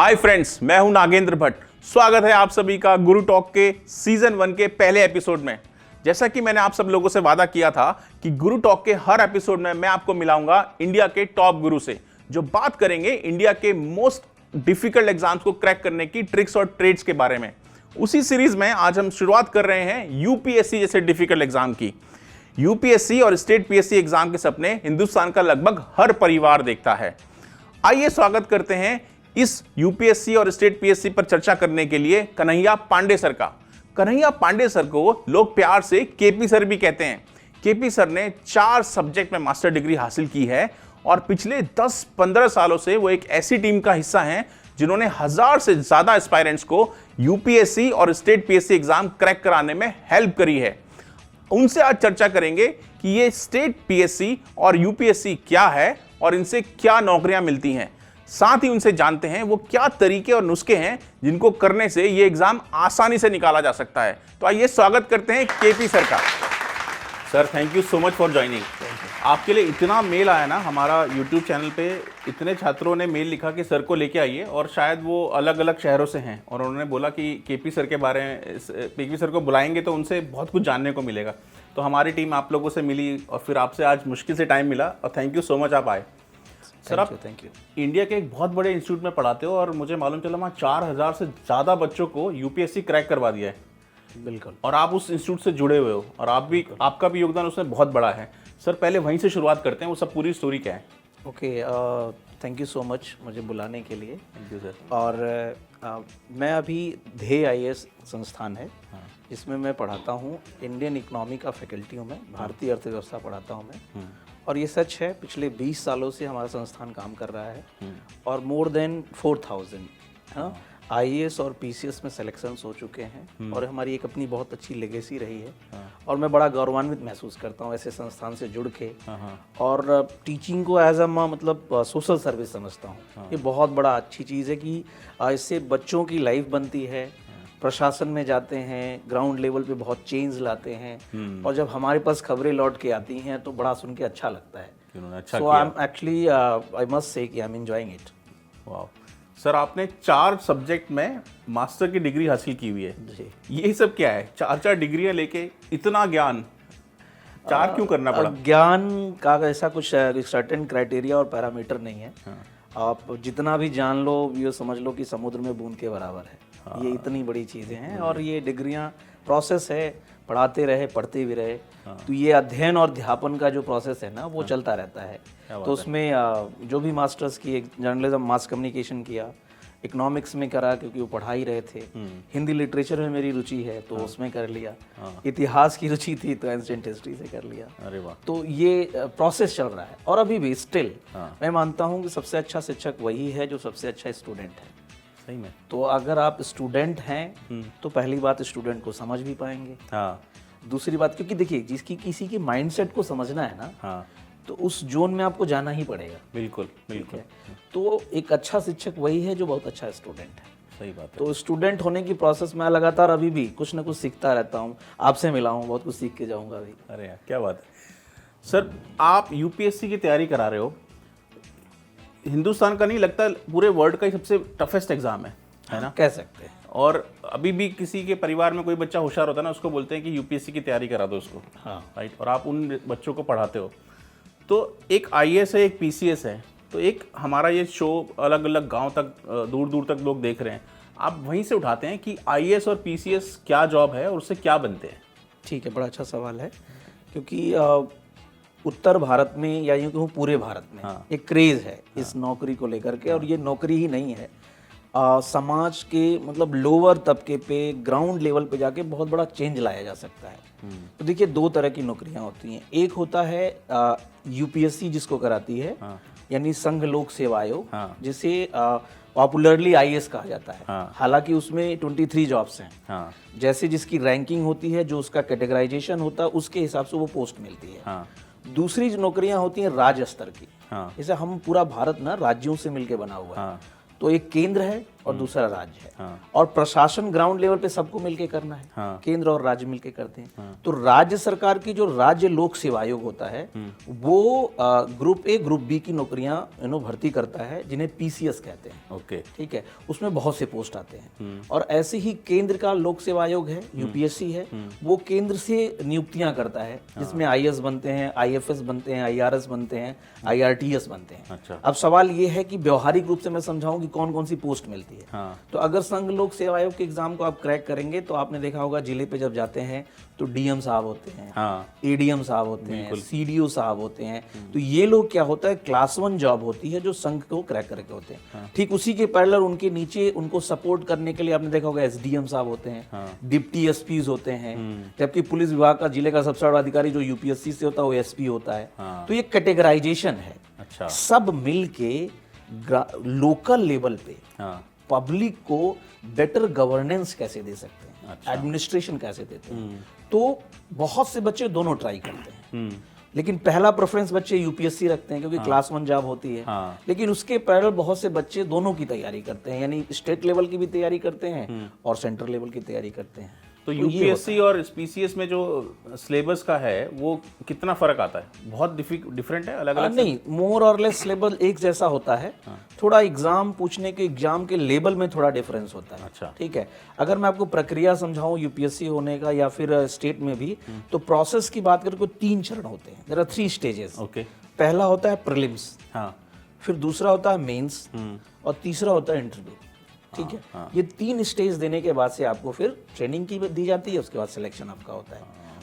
Hi friends, मैं हूं नागेंद्र भट्ट। स्वागत है आप सभी का गुरु टॉक के सीजन 1 के पहले एपिसोड में। जैसा कि मैंने आप सब लोगों से वादा किया था कि गुरु टॉक के हर एपिसोड में मैं आपको मिलाऊंगा इंडिया के टॉप गुरु से, जो बात करेंगे इंडिया के मोस्ट डिफिकल्ट एग्जाम्स को क्रैक करने की ट्रिक्स और ट्रेड्स के बारे में। उसी सीरीज में आज हम शुरुआत कर रहे हैं यूपीएससी जैसे डिफिकल्ट एग्जाम की। यूपीएससी और स्टेट पीएससी एग्जाम के सपने हिंदुस्तान का लगभग हर परिवार देखता है। आइए स्वागत करते हैं इस यूपीएससी और स्टेट पीएससी पर चर्चा करने के लिए कन्हैया पांडे सर का। कन्हैया पांडे सर को लोग प्यार से केपी सर भी कहते हैं। केपी सर ने 4 सब्जेक्ट में मास्टर डिग्री हासिल की है और पिछले 10-15 सालों से वो एक ऐसी टीम का हिस्सा हैं जिन्होंने 1000 से ज्यादा एस्पायरेंट्स को यूपीएससी और स्टेट पीएससी एग्जाम क्रैक कराने में हेल्प करी है। उनसे आज चर्चा करेंगे कि ये स्टेट पीएससी और यूपीएससी क्या है और इनसे क्या नौकरियां मिलती हैं। साथ ही उनसे जानते हैं वो क्या तरीके और नुस्खे हैं जिनको करने से ये एग्जाम आसानी से निकाला जा सकता है। तो आइए स्वागत करते हैं केपी सर का। Sir, thank you so much for joining. आपके लिए इतना मेल आया ना, हमारा यूट्यूब चैनल पे इतने छात्रों ने मेल लिखा कि सर को लेके आइए, और शायद वो अलग अलग शहरों से हैं और उन्होंने बोला कि केपी सर के बारे में, केपी सर को बुलाएंगे तो उनसे बहुत कुछ जानने को मिलेगा। तो हमारी टीम आप लोगों से मिली और फिर आपसे आज मुश्किल से टाइम मिला, और थैंक यू सो मच आप आए। सर, आप थैंक यू। इंडिया के एक बहुत बड़े इंस्टीट्यूट में पढ़ाते हो और मुझे मालूम चला वहाँ 4000 से ज़्यादा बच्चों को यूपीएससी क्रैक करवा दिया है। बिल्कुल। और आप उस इंस्टीट्यूट से जुड़े हुए हो और आपका भी योगदान उसमें बहुत बड़ा है। सर, पहले वहीं से शुरुआत करते हैं, वो सब पूरी स्टोरी क्या है? Okay, thank you so much मुझे बुलाने के लिए। Thank you sir. और मैं अभी ध्येय आईएएस संस्थान है, जिसमें मैं पढ़ाता हूँ इंडियन इकोनॉमी का फैकल्टी हूँ मैं, भारतीय अर्थव्यवस्था पढ़ाता हूँ मैं। और ये सच है, पिछले 20 सालों से हमारा संस्थान काम कर रहा है और मोर देन 4000 आईएएस और पीसीएस में सिलेक्शंस हो चुके हैं और हमारी एक अपनी बहुत अच्छी लेगेसी रही है। और मैं बड़ा गौरवान्वित महसूस करता हूँ ऐसे संस्थान से जुड़ के, और टीचिंग को एज अ मतलब सोशल सर्विस समझता हूँ। ये बहुत बड़ा अच्छी चीज़ है कि इससे बच्चों की लाइफ बनती है, प्रशासन में जाते हैं, ग्राउंड लेवल पे बहुत चेंज लाते हैं, और जब हमारे पास खबरें लौट के आती हैं तो बड़ा सुन के अच्छा लगता है। So I am actually I must say कि आई एम एंजॉयिंग इट। वाह सर, आपने 4 सब्जेक्ट में मास्टर की डिग्री हासिल की हुई है जी। ये सब क्या है? 4 डिग्रियां लेके इतना ज्ञान 4 क्यों करना पड़ा? ज्ञान का ऐसा कुछ सर्टेन क्राइटेरिया और पैरामीटर नहीं है। आप जितना भी जान लो, ये समझ लो कि समुद्र में बूंद के बराबर है। ये इतनी बड़ी चीज़ें हैं और ये डिग्रियां प्रोसेस है, पढ़ाते रहे, पढ़ते भी रहे। तो ये अध्ययन और अध्यापन का जो प्रोसेस है ना, वो चलता रहता है। तो उसमें जो भी मास्टर्स किए, जर्नलिज्म मास कम्युनिकेशन किया, इकोनॉमिक्स में करा क्योंकि वो पढ़ा ही रहे थे, हिंदी लिटरेचर में मेरी रुचि है तो उसमें कर लिया, इतिहास की रुचि थी तो एंशिएंट हिस्ट्री से कर लिया। अरे वाह। तो ये प्रोसेस चल रहा है और अभी भी स्टिल मैं मानता हूँ कि सबसे अच्छा शिक्षक वही है जो सबसे अच्छा स्टूडेंट है। सही में। तो अगर आप स्टूडेंट हैं तो पहली बात, स्टूडेंट को समझ भी पाएंगे। दूसरी बात, क्योंकि देखिए जिसकी किसी के माइंडसेट को समझना है ना, तो उस जोन में आपको जाना ही पड़ेगा। बिल्कुल बिल्कुल। तो एक अच्छा शिक्षक वही है जो बहुत अच्छा स्टूडेंट है। सही बात है। तो स्टूडेंट होने की प्रोसेस में लगातार अभी भी कुछ ना कुछ सीखता रहता हूँ। आपसे मिला हूँ, बहुत कुछ सीख के जाऊँगा अभी। अरे यार, क्या बात है। सर, आप यूपीएससी की तैयारी करा रहे हो, हिंदुस्तान का नहीं लगता पूरे वर्ल्ड का ही सबसे टफेस्ट एग्जाम है ना? कह सकते हैं। और अभी भी किसी के परिवार में कोई बच्चा होशियार होता है ना, उसको बोलते हैं कि यूपीएससी की तैयारी करा दो उसको। राइट। और आप उन बच्चों को पढ़ाते हो। तो एक आईएएस है, एक पीसीएस है, तो एक हमारा ये शो अलग अलग गांव तक, दूर दूर तक लोग देख रहे हैं। आप वहीं से उठाते हैं कि आईएएस और पीसीएस क्या जॉब है और उससे क्या बनते हैं? ठीक है, बड़ा अच्छा सवाल है, क्योंकि उत्तर भारत में या यूँ कहूँ पूरे भारत में एक क्रेज़ है इस नौकरी को लेकर के। और ये नौकरी ही नहीं है, समाज के मतलब लोअर तबके पे, ग्राउंड लेवल पे जाके बहुत बड़ा चेंज लाया जा सकता है। तो देखिए 2 तरह की नौकरियां होती हैं। एक होता है यूपीएससी जिसको कराती है, यानी संघ लोक सेवा आयोग, जिसे पॉपुलरली आईएएस कहा जाता है। हालांकि उसमें 23 जॉब्स हैं। जैसे जिसकी रैंकिंग होती है, जो उसका कैटेगराइजेशन होता है, उसके हिसाब से वो पोस्ट मिलती है। दूसरी जो नौकरियां होती हैं राज्य स्तर की, जैसे हम पूरा भारत ना राज्यों से मिलके बना हुआ है। तो एक केंद्र है और दूसरा राज्य है। हाँ। और प्रशासन ग्राउंड लेवल पे सबको मिलके करना है। हाँ। केंद्र और राज्य मिलके करते हैं। तो राज्य सरकार की जो राज्य लोक सेवा आयोग होता है वो ग्रुप ए ग्रुप बी की नौकरियां भर्ती करता है, जिन्हें पीसीएस कहते हैं। ओके। ठीक है, उसमें बहुत से पोस्ट आते हैं। और ऐसे ही केंद्र का लोक सेवा आयोग है, यूपीएससी है, वो केंद्र से नियुक्तियां करता है, जिसमें आईएएस बनते हैं, आईएफएस बनते हैं, आईआरएस बनते हैं, आईआरटीएस बनते हैं। अच्छा। अब सवाल ये है कि व्यवहारिक रूप से मैं समझाऊं कि कौन कौन सी पोस्ट मिलती है। हाँ। तो अगर संघ लोक सेवा आयोग के एग्जाम को आप क्रैक करेंगे तो आपने देखा होगा जिले पे जब जाते हैं तो डीएम साहब होते हैं, हाँ। एडीएम साहब होते हैं, सीडीओ साहब होते हैं। तो ये लोग क्या होता है, क्लास 1 जॉब होती है जो संघ को क्रैक करके होते हैं। ठीक उसी के पैरेलल उनके नीचे उनको सपोर्ट करने के लिए आपने देखा होगा एसडीएम साहब होते हैं, डिप्टी एसपीज होते हैं, जबकि पुलिस विभाग का जिले का सबसे बड़ा अधिकारी जो यूपीएससी से होता है वो एसपी होता है। तो ये कैटेगराइजेशन है। अच्छा। सब मिलके लोकल लेवल पे पब्लिक को बेटर गवर्नेंस कैसे दे सकते हैं, एडमिनिस्ट्रेशन कैसे देते हैं। तो बहुत से बच्चे दोनों ट्राई करते हैं, लेकिन पहला प्रेफरेंस बच्चे यूपीएससी रखते हैं क्योंकि क्लास 1 जॉब होती है। लेकिन उसके पैरेलल बहुत से बच्चे दोनों की तैयारी करते हैं, यानी स्टेट लेवल की भी तैयारी करते हैं और सेंट्रल लेवल की तैयारी करते हैं। तो यूपीएससी और पीसीएस में जो सिलेबस का है वो कितना फर्क आता है? बहुत डिफरेंट है, अलग अलग? नहीं, मोर और लेस सिलेबस एक जैसा होता है। थोड़ा एग्जाम पूछने के एग्जाम के लेवल में थोड़ा डिफरेंस होता है। अच्छा। ठीक है, अगर मैं आपको प्रक्रिया समझाऊं यूपीएससी होने का या फिर स्टेट में भी, तो प्रोसेस की बात करें तो 3 चरण होते हैं। There are 3 stages. ओके। पहला होता है प्रीलिम्स, हाँ। फिर दूसरा होता है मेंस और तीसरा होता है इंटरव्यू। ठीक है, ये 3 स्टेज देने के बाद से आपको फिर ट्रेनिंग की दी जाती है, उसके बाद सिलेक्शन आपका होता है।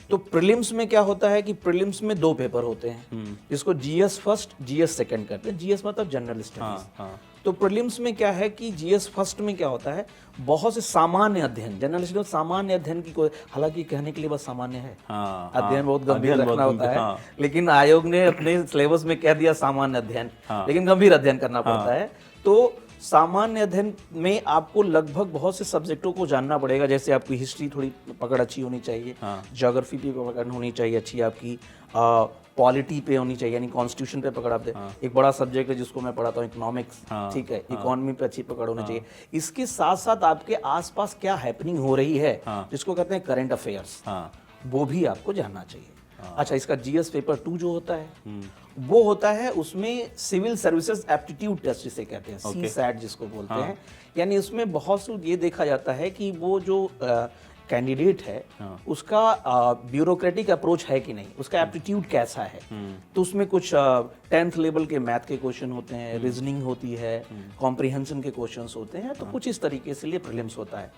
तो प्रीलिम्स में क्या होता है कि प्रीलिम्स में 2 पेपर होते हैं, जिसको जीएस फर्स्ट जीएस सेकंड करते हैं। जीएस मतलब जनरल स्टडीज। तो प्रीलिम्स में क्या है कि जीएस फर्स्ट में क्या होता है, बहुत से सामान्य अध्ययन, जनरल स्टडीज सामान्य अध्ययन की कोई, हालांकि कहने के लिए बस सामान्य है, अध्ययन बहुत गंभीर रखना होता है, लेकिन आयोग ने अपने सिलेबस में कह दिया सामान्य अध्ययन, लेकिन गंभीर अध्ययन करना पड़ता है। तो सामान्य अध्ययन में आपको लगभग बहुत से सब्जेक्टों को जानना पड़ेगा, जैसे आपकी हिस्ट्री थोड़ी पकड़ अच्छी होनी चाहिए, ज्योग्राफी पे पकड़ होनी चाहिए अच्छी आपकी, पॉलिटी पे होनी चाहिए, यानी कॉन्स्टिट्यूशन पे पकड़ आप दे। एक बड़ा सब्जेक्ट है जिसको मैं पढ़ाता हूँ इकोनॉमिक्स, ठीक है, इकोनॉमी पे अच्छी पकड़ होनी चाहिए। इसके साथ साथ आपके आसपास क्या हैपनिंग हो रही है, जिसको कहते हैं करंट अफेयर्स, वो भी आपको जानना चाहिए। अच्छा, इसका जीएस पेपर 2 जो होता है वो होता है, उसमें सिविल सर्विसेज एप्टीट्यूड टेस्ट जिसे कहते हैं, सीसैट जिसको बोलते हैं। यानी उसमें बहुत से ये देखा जाता है कि वो जो कैंडिडेट है उसका ब्यूरोक्रेटिक अप्रोच है कि नहीं, उसका एप्टीट्यूड कैसा है। तो उसमें कुछ 10th लेवल के मैथ के क्वेश्चन होते हैं, रीजनिंग होती है, कॉम्प्रिहेंशन के क्वेश्चंस होते हैं। तो कुछ इस तरीके से लिए प्रीलिम्स होता है,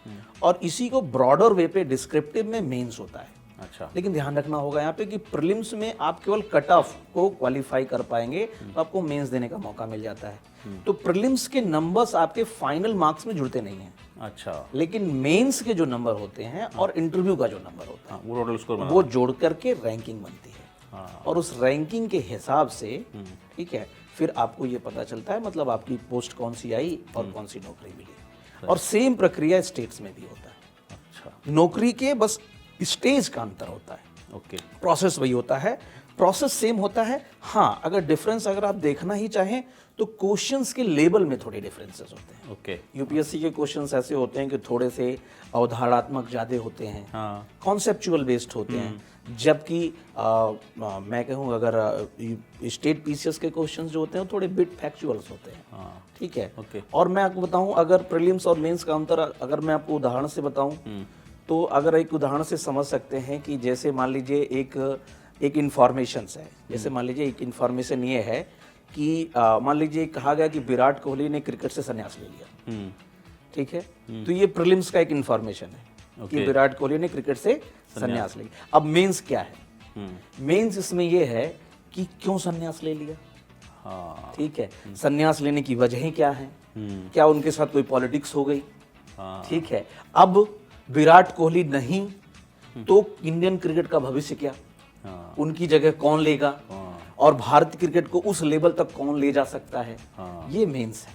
और इसी को ब्रॉडर वे पे डिस्क्रिप्टिव में मेंस होता है। अच्छा। लेकिन ध्यान रखना होगा यहाँ पे कि प्रीलिम्स में आप केवल कट ऑफ को क्वालिफाई कर पाएंगे तो आपको मेंस देने का मौका मिल जाता है। तो प्रीलिम्स के नंबर्स आपके फाइनल मार्क्स में जुड़ते नहीं हैं। अच्छा। लेकिन मेंस के जो नंबर होते हैं और इंटरव्यू का जो नंबर होता है, वो टोटल स्कोर वो जोड़ करके रैंकिंग बनती है। और उस रैंकिंग के हिसाब से, ठीक है, फिर आपको ये पता चलता है मतलब आपकी पोस्ट कौन सी आई और कौन सी नौकरी मिली। और सेम प्रक्रिया स्टेट्स में भी होता है। अच्छा। नौकरी के बस स्टेज का अंतर होता है। ओके। प्रोसेस वही होता है, प्रोसेस सेम होता है। हाँ, अगर डिफरेंस अगर आप देखना ही चाहें तो क्वेश्चंस के लेवल में थोड़े डिफरेंसेस होते हैं। ओके। यूपीएससी के क्वेश्चंस ऐसे होते हैं कि थोड़े से अवधारणात्मक ज़्यादा होते हैं, कॉन्सेप्चुअल बेस्ड होते हैं, जबकि मैं कहूँ अगर स्टेट पीसीएस के क्वेश्चंस जो होते हैं वो थोड़े बिट फैक्चुअल्स होते हैं। ठीक है। और मैं आपको बताऊँ, अगर प्रीलिम्स और मेंस का अंतर अगर मैं आपको उदाहरण से बताऊँ, तो अगर एक उदाहरण से समझ सकते हैं कि जैसे मान लीजिए एक इन्फॉर्मेशन है, जैसे मान लीजिए एक इन्फॉर्मेशन ये है कि मान लीजिए कहा गया कि विराट कोहली ने क्रिकेट से संन्यास ले लिया। ठीक है, तो ये प्रीलिम्स का एक इन्फॉर्मेशन है कि विराट कोहली ने क्रिकेट से संन्यास ले लिया। अब मेंस क्या है? मेंस इसमें ये है कि क्यों संन्यास ले लिया। ठीक है, संन्यास लेने की वजहें क्या है, क्या उनके साथ कोई पॉलिटिक्स हो गई। ठीक है, अब विराट कोहली नहीं तो इंडियन क्रिकेट का भविष्य क्या, उनकी जगह कौन लेगा, और भारतीय क्रिकेट को उस लेवल तक कौन ले जा सकता है। ये मेंस है।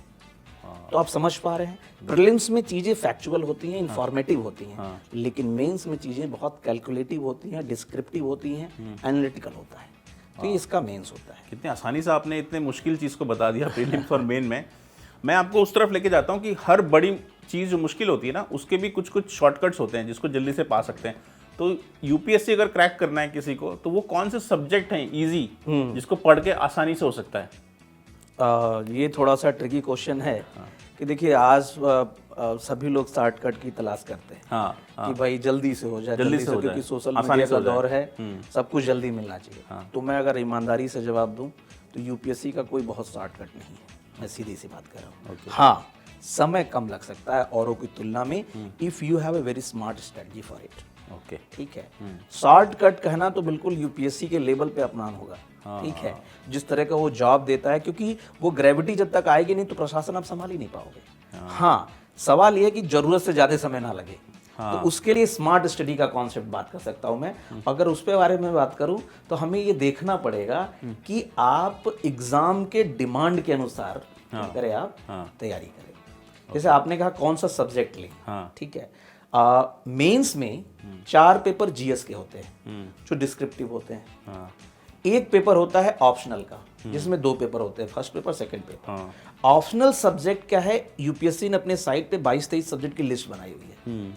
तो आप समझ पा रहे हैं, प्रीलिम्स में चीजें फैक्चुअल होती हैं, इंफॉर्मेटिव होती हैं, लेकिन मेंस में चीजें बहुत कैलकुलेटिव होती हैं, डिस्क्रिप्टिव होती हैं, एनालिटिकल होता है। तो ये इसका मेंस होता है। कितनी आसानी से आपने इतने मुश्किल चीज को बता दिया प्रीलिम्स और मेन में। मैं आपको उस तरफ लेके जाता हूँ कि हर बड़ी चीज़ जो मुश्किल होती है ना, उसके भी कुछ कुछ शॉर्टकट्स होते हैं जिसको जल्दी से पा सकते हैं। तो यूपीएससी अगर क्रैक करना है किसी को, तो वो कौन से सब्जेक्ट हैं इजी जिसको पढ़ के आसानी से हो सकता है? ये थोड़ा सा ट्रिकी क्वेश्चन है कि देखिए आज सभी लोग शॉर्टकट की तलाश करते हैं कि भाई जल्दी से हो जाए, जल्दी से, क्योंकि सोशल मीडिया का दौर है, सब कुछ जल्दी मिलना चाहिए। तो मैं अगर ईमानदारी से जवाब दूं तो यूपीएससी का कोई बहुत शॉर्टकट नहीं है, मैं सीधी सी बात कर रहा हूँ। हाँ, समय कम लग सकता है औरों की तुलना में, if you have a very smart strategy for it. Okay, ठीक है। शॉर्टकट कहना तो बिल्कुल यूपीएससी के लेवल पे अपनान होगा। ठीक है, जिस तरह का वो जॉब देता है, क्योंकि वो ग्रेविटी जब तक आएगी नहीं तो प्रशासन आप संभाल ही नहीं पाओगे। हाँ, सवाल ये है कि जरूरत से ज्यादा समय ना लगे। तो उसके लिए स्मार्ट स्टडी का कॉन्सेप्ट बात कर सकता हूं मैं। अगर उस पे बारे में बात करूं तो हमें ये देखना पड़ेगा कि आप एग्जाम के डिमांड के अनुसार करें, आप तैयारी करें। जैसे आपने कहा कौन सा सब्जेक्ट लें, ठीक है। मेंस में 4 पेपर जीएस के होते हैं जो डिस्क्रिप्टिव होते हैं। एक पेपर होता है ऑप्शनल का, जिसमें 2 पेपर होते हैं, first paper, second paper. Optional subject क्या है, यूपीएससी ने अपने साइट पे 22-23 सब्जेक्ट की लिस्ट बनाई हुई है।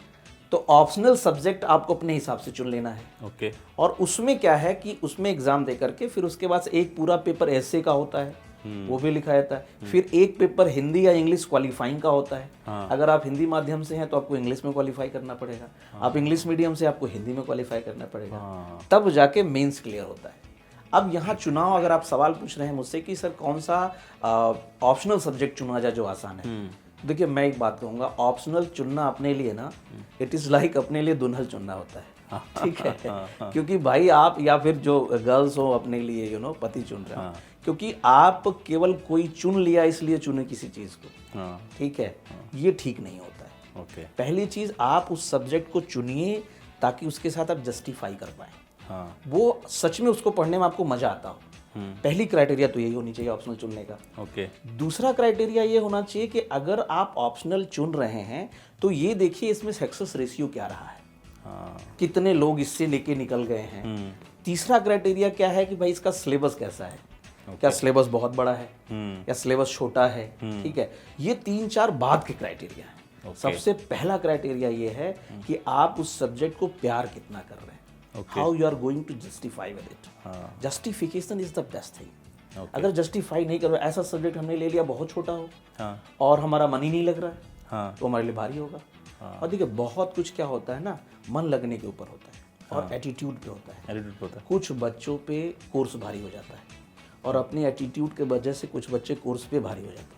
तो ऑप्शनल सब्जेक्ट आपको अपने हिसाब से चुन लेना है। ओके। और उसमें क्या है कि उसमें एग्जाम दे करके फिर उसके बाद एक पूरा पेपर ऐसे का होता है, वो भी लिखा जाता है। फिर एक पेपर हिंदी या इंग्लिश क्वालिफाइंग का होता है। अगर आप हिंदी माध्यम से हैं तो आपको इंग्लिश में क्वालिफाई करना पड़ेगा, आप इंग्लिश मीडियम से आपको हिंदी में क्वालिफाई करना पड़ेगा, तब जाके मेंस क्लियर होता है। अब यहाँ चुनाव, अगर आप सवाल पूछ रहे हैं मुझसे कि सर कौन सा ऑप्शनल सब्जेक्ट चुना जाए जो आसान है, देखिए मैं एक बात कहूँगा, ऑप्शनल चुनना अपने लिए ना, इट इज़ लाइक अपने लिए दुल्हन चुनना होता है। ठीक है, क्योंकि भाई आप या फिर जो गर्ल्स हो अपने लिए पति चुन रहे हो, क्योंकि आप केवल कोई चुन लिया इसलिए चुने किसी चीज़ को, ठीक है, ये ठीक नहीं होता है। ओके। पहली चीज़, आप उस सब्जेक्ट को चुनिए ताकि उसके साथ आप जस्टिफाई कर पाएँ, वो सच में उसको पढ़ने में आपको मजा आता हो। पहली क्राइटेरिया तो यही होनी चाहिए ऑप्शनल चुनने का। ओके। दूसरा क्राइटेरिया ये होना चाहिए कि अगर आप ऑप्शनल चुन रहे हैं तो ये देखिए इसमें सक्सेस रेशियो क्या रहा है, कितने लोग इससे लेके निकल गए हैं। तीसरा क्राइटेरिया क्या है कि भाई इसका सिलेबस कैसा है, क्या सिलेबस बहुत बड़ा है या सिलेबस छोटा है। ठीक है, ये 3-4 बाद के क्राइटेरिया है। सबसे पहला क्राइटेरिया ये है कि आप उस सब्जेक्ट को प्यार कितना कर रहे हैं, how you are going to justify with it. Justification is the best thing. अगर जस्टिफाई नहीं कर रहे, ऐसा सब्जेक्ट हमने ले लिया बहुत छोटा हो और हमारा मन ही नहीं लग रहा है, तो हमारे लिए भारी होगा। और देखिए बहुत कुछ क्या होता है ना, मन लगने के ऊपर होता है और एटीट्यूड पे होता है। कुछ बच्चों पे कोर्स भारी हो जाता है और अपने एटीट्यूड के वजह से कुछ बच्चे कोर्स पे भारी हो जाते हैं।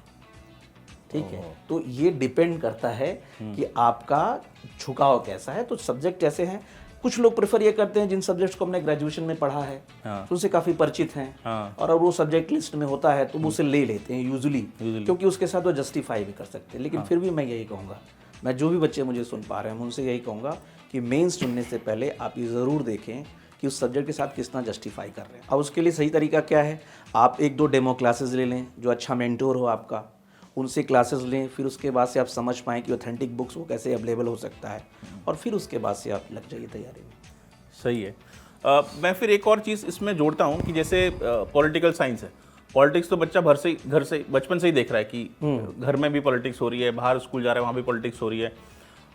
ठीक है, तो ये डिपेंड करता है कि आपका झुकाव कैसा है। तो सब्जेक्ट ऐसे हैं, कुछ लोग प्रेफर ये करते हैं जिन सब्जेक्ट्स को हमने ग्रेजुएशन में पढ़ा है, तो उससे काफ़ी परिचित हैं, और अब वो सब्जेक्ट लिस्ट में होता है तो वो उसे ले लेते हैं यूजुअली, क्योंकि उसके साथ वो जस्टिफाई भी कर सकते हैं। लेकिन फिर भी मैं यही कहूँगा, मैं जो भी बच्चे मुझे सुन पा रहे हैं उनसे यही कहूँगा कि मेंस चुनने से पहले आप ये ज़रूर देखें कि उस सब्जेक्ट के साथ कितना जस्टिफाई कर रहे हैं। अब उसके लिए सही तरीका क्या है, आप 1-2 डेमो क्लासेस ले लें, जो अच्छा मेंटोर हो आपका, उनसे क्लासेस लें। फिर उसके बाद से आप समझ पाएँ कि ऑथेंटिक बुक्स वो कैसे अवेलेबल हो सकता है, और फिर उसके बाद से आप लग जाइए तैयारी में। सही है। मैं फिर एक और चीज़ इसमें जोड़ता हूँ कि जैसे पॉलिटिकल साइंस है, पॉलिटिक्स तो बच्चा घर से बचपन से ही देख रहा है कि घर में भी पॉलिटिक्स हो रही है, बाहर स्कूल जा रहा है वहाँ भी पॉलिटिक्स हो रही है।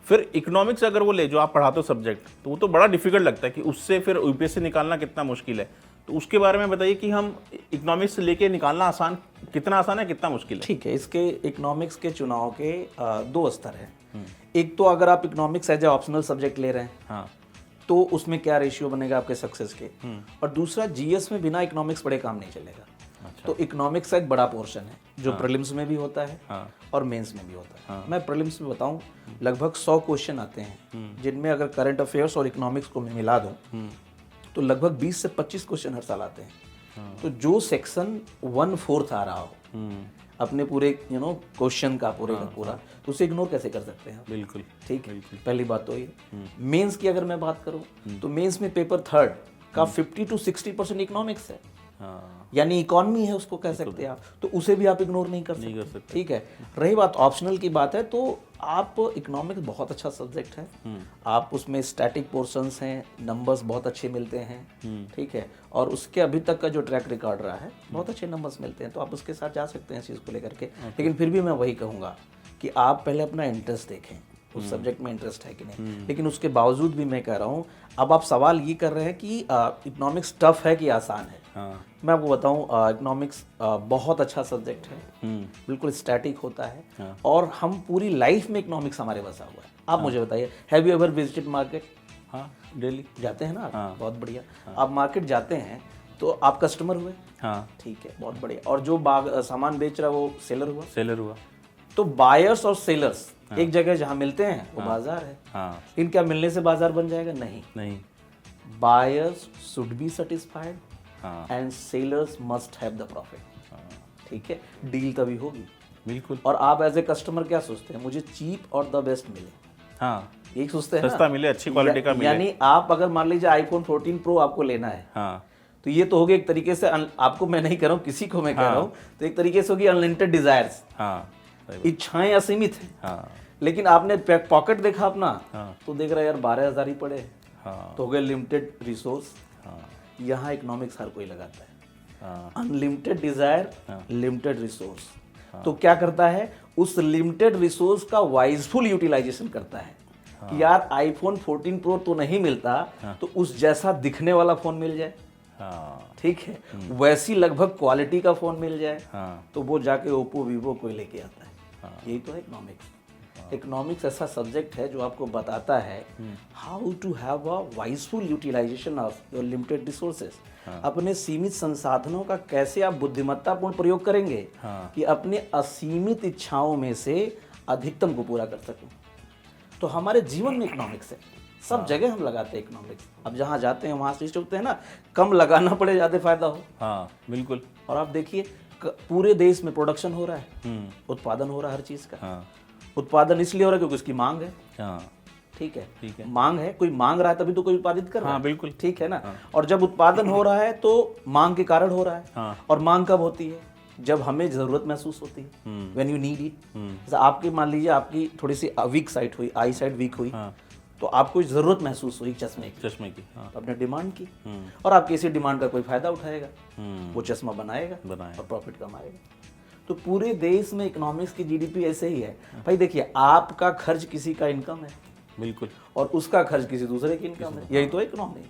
फिर इकोनॉमिक्स अगर वो ले, जो आप पढ़ाते हो सब्जेक्ट, तो वो तो बड़ा डिफिकल्ट लगता है कि उससे फिर यूपीएससी निकालना कितना मुश्किल है। तो उसके बारे में बताइए कि हम इकोनॉमिक्स से लेके निकालना कितना आसान है, कितना मुश्किल है? ठीक है, इसके इकोनॉमिक्स के चुनाव के 2 स्तर हैं। एक तो अगर आप economics as a optional subject ले रहे हैं, तो उसमें क्या रेशियो बनेगा आपके सक्सेस के, और दूसरा जीएस में बिना इकोनॉमिक्स पढ़े काम नहीं चलेगा। तो इकोनॉमिक्स का एक बड़ा पोर्शन है जो प्रीलिम्स में भी होता है और मेंस में भी होता है। मैं प्रीलिम्स में बताऊं, लगभग 100 क्वेश्चन आते हैं, जिनमें अगर करंट अफेयर्स और इकोनॉमिक्स को मैं मिला दूं तो लगभग 20 से 25 क्वेश्चन हर साल आते हैं। तो जो सेक्शन 1/4 आ रहा हो अपने पूरे क्वेश्चन का पूरे का पूरा, तो उसे इग्नोर कैसे कर सकते हैं? बिल्कुल। ठीक है, पहली बात तो ये। मेंस की अगर मैं बात करूं तो मेंस में पेपर 3 का 50 to 60% इकोनॉमिक्स है, यानी इकोनॉमी है उसको कह सकते हैं आप, तो उसे भी आप इग्नोर नहीं कर सकते। ठीक है, रही बात ऑप्शनल की बात है, तो आप इकोनॉमिक्स बहुत अच्छा सब्जेक्ट है, आप उसमें स्टैटिक पोर्शंस हैं, नंबर्स बहुत अच्छे मिलते हैं, ठीक है, और उसके अभी तक का जो ट्रैक रिकॉर्ड रहा है बहुत अच्छे नंबर्स मिलते हैं, तो आप उसके साथ जा सकते हैं इस चीज़ को लेकर के। लेकिन फिर भी मैं वही कहूँगा कि आप पहले अपना इंटरेस्ट देखें, उस सब्जेक्ट में इंटरेस्ट है कि नहीं। लेकिन उसके बावजूद भी मैं कह रहा हूँ, अब आप सवाल ये कर रहे हैं कि इकोनॉमिक्स टफ है कि आसान है। मैं आपको बताऊं, इकोनॉमिक्स बहुत अच्छा सब्जेक्ट है, बिल्कुल स्टैटिक होता है, और हम पूरी लाइफ में इकोनॉमिक्स हमारे बसा हुआ है। आप मुझे बताइए, have you ever visited market? हाँ, डेली जाते हैं ना आप? बहुत बढ़िया। आप मार्केट जाते हैं तो आप कस्टमर हुए, हाँ, ठीक है, बहुत बढ़िया। और जो सामान बेच रहा है वो सेलर हुआ। तो बायर्स और सेलर्स एक जगह जहाँ मिलते हैं वो बाजार है। लेकिन क्या मिलने से बाजार बन जाएगा? नहीं। Buyers should be satisfied and sellers must have the profit, ठीक है, डील तभी होगी। बिल्कुल। और आप एज ए कस्टमर क्या सोचते हैं? मुझे चीप और द बेस्ट मिले, हाँ, यही सोचते हैं, सस्ता मिले, अच्छी क्वालिटी का मिले। यानी आप अगर मान लीजिए आईफोन 14 प्रो आपको लेना है, तो ये तो हो गया एक तरीके से, आपको मैं नहीं कह रहा हूँ, किसी को मैं कह रहा हूँ, तो एक तरीके से होगी अनलिमिटेड डिजायर्स, इच्छाएं असीमित हैं। लेकिन आपने पॉकेट देखा अपना, तो देख रहा है यार 12,000 ही पड़े, तो हो गए लिमिटेड रिसोर्स। यहाँ इकोनॉमिक्स हर कोई लगाता है, अनलिमिटेड डिजायर, लिमिटेड रिसोर्स। तो क्या करता है, उस लिमिटेड रिसोर्स का वाइजफुल यूटिलाइजेशन करता है कि यार आईफोन 14 प्रो तो नहीं मिलता, तो उस जैसा दिखने वाला फोन मिल जाए, ठीक है, वैसी लगभग क्वालिटी का फोन मिल जाए, तो वो जाके ओप्पो वीवो कोई लेके आता है। यही तो है इकोनॉमिक्स। इकोनॉमिक्स ऐसा सब्जेक्ट है जो आपको बताता है how to have a wiseful utilization of your limited resources. अपने सीमित संसाधनों का कैसे आप बुद्धिमत्तापूर्ण प्रयोग करेंगे कि अपने असीमित इच्छाओं में से अधिकतम को पूरा कर सकें। तो हमारे जीवन में इकोनॉमिक्स है, सब जगह हम लगाते हैं इकोनॉमिक्स। अब जहाँ जाते हैं वहाँ से होते हैं ना, कम लगाना पड़े, ज़्यादा फायदा हो। बिल्कुल। और आप देखिए पूरे देश में प्रोडक्शन हो रहा है, उत्पादन हो रहा है हर चीज़ का। उत्पादन इसलिए हो रहा है क्योंकि उसकी मांग है, ठीक है, मांग है, कोई मांग रहा है तभी तो कोई उत्पादित कर रहा है, बिल्कुल, ठीक है ना। और जब उत्पादन हो रहा है तो मांग के कारण हो रहा है, और मांग कब होती है? जब हमें जरूरत महसूस होती है, व्हेन यू नीड इट। जैसे आपकी मान लीजिए आपकी थोड़ी सी वीक साइट हुई, आई साइट वीक हुई, तो आपको जरूरत महसूस हुई चश्मे की, आपने डिमांड की, और आपकी इसी डिमांड का कोई फायदा उठाएगा, वो चश्मा बनाएगा और प्रॉफिट कमाएगा। तो पूरे देश में इकोनॉमिक्स की जीडीपी ऐसे ही है भाई। देखिए, आपका खर्च किसी का इनकम है, बिल्कुल, और उसका खर्च किसी दूसरे की इनकम है, यही तो इकोनॉमी।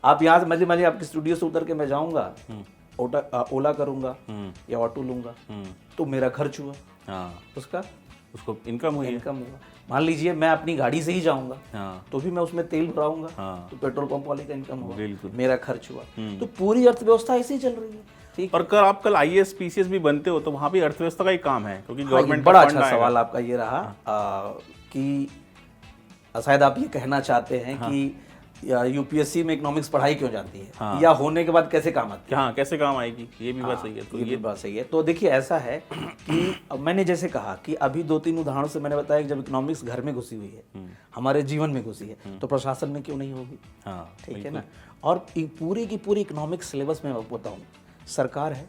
आप यहाँ से मान लीजिए आपके स्टूडियो से उतर के मैं जाऊंगा, ओला करूंगा या ऑटो लूंगा, तो मेरा खर्च हुआ, उसको इनकम हुआ। मान लीजिए मैं अपनी गाड़ी से ही जाऊंगा, तो भी मैं उसमें तेल भराऊंगा, तो पेट्रोल पंप वाले का इनकम हुआ, मेरा खर्च हुआ। तो पूरी अर्थव्यवस्था ऐसे ही चल रही है, ठीक। और कर आप कल IAS PCS भी बनते हो तो वहाँ भी अर्थव्यवस्था का ही काम है, क्योंकि गवर्नमेंट बड़ा अच्छा सवाल आपका ये रहा कि शायद आप ये कहना चाहते हैं कि यूपीएससी में इकोनॉमिक्स पढ़ाई क्यों जाती है, या होने के बाद कैसे काम आती है? कैसे काम आएगी, ये भी बात सही है। तो ये बात सही है। तो देखिए, ऐसा है कि मैंने जैसे कहा कि अभी 2-3 उदाहरणों से मैंने बताया कि जब इकोनॉमिक्स घर में घुसी हुई है, हमारे जीवन में घुसी है, तो प्रशासन में क्यों नहीं होगी, ठीक है ना। और पूरी की पूरी इकोनॉमिक्स सिलेबस में आपको बताऊँ, सरकार है,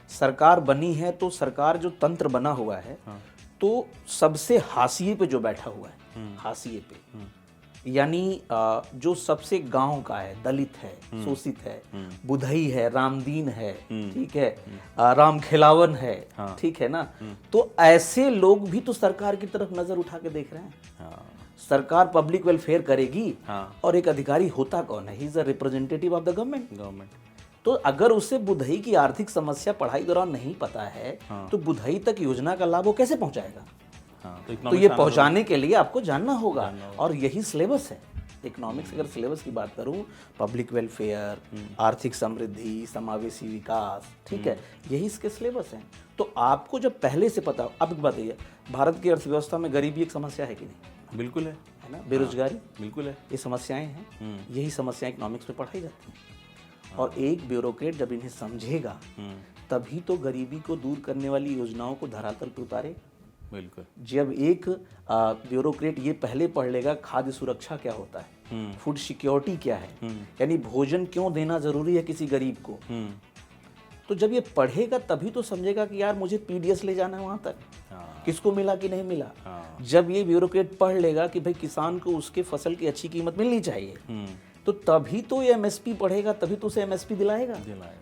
सरकार बनी है, तो सरकार जो तंत्र बना हुआ है, तो सबसे हाशिए पे जो बैठा हुआ है, हाशिए पे, यानी जो सबसे गांव का है, दलित है, शोषित है, बुधई है, रामदीन है, ठीक है, राम खिलावन है, ठीक है ना। तो ऐसे लोग भी तो सरकार की तरफ नजर उठा के देख रहे हैं। सरकार पब्लिक वेलफेयर करेगी, और एक अधिकारी होता कौन है? He is a representative of the government. तो अगर उसे बुधई की आर्थिक समस्या पढ़ाई दौरान नहीं पता है, तो बुधई तक योजना का लाभ वो कैसे पहुंचाएगा? तो ये पहुंचाने के लिए आपको जानना होगा, और यही सिलेबस है इकोनॉमिक्स। अगर सिलेबस की बात करूं, पब्लिक वेलफेयर, आर्थिक समृद्धि, समावेशी विकास, ठीक है, यही इसके सिलेबस हैं। तो आपको जब पहले से पता, अब एक बात ये, भारत की अर्थव्यवस्था में गरीबी एक समस्या है कि नहीं? बिल्कुल है ना। बेरोजगारी बिल्कुल है, ये समस्याएं हैं, यही समस्याएं इकोनॉमिक्स में पढ़ाई जाती हैं। और एक ब्यूरोक्रेट जब इन्हें समझेगा, तभी तो गरीबी को दूर करने वाली योजनाओं को धरातल पर उतारे। बिल्कुल। जब एक ब्यूरोक्रेट ये पहले पढ़ लेगा खाद्य सुरक्षा क्या होता है, फूड सिक्योरिटी क्या है, यानी भोजन क्यों देना जरूरी है किसी गरीब को, तो जब ये पढ़ेगा तभी तो समझेगा कि यार मुझे पीडीएस ले जाना है वहाँ तक, किसको मिला कि नहीं मिला। जब ये ब्यूरोक्रेट पढ़ लेगा कि भाई किसान को उसके फसल की अच्छी कीमत मिलनी चाहिए, तो तभी तो ये एमएसपी पढ़ेगा, तभी तो उसे एमएसपी दिलाएगा,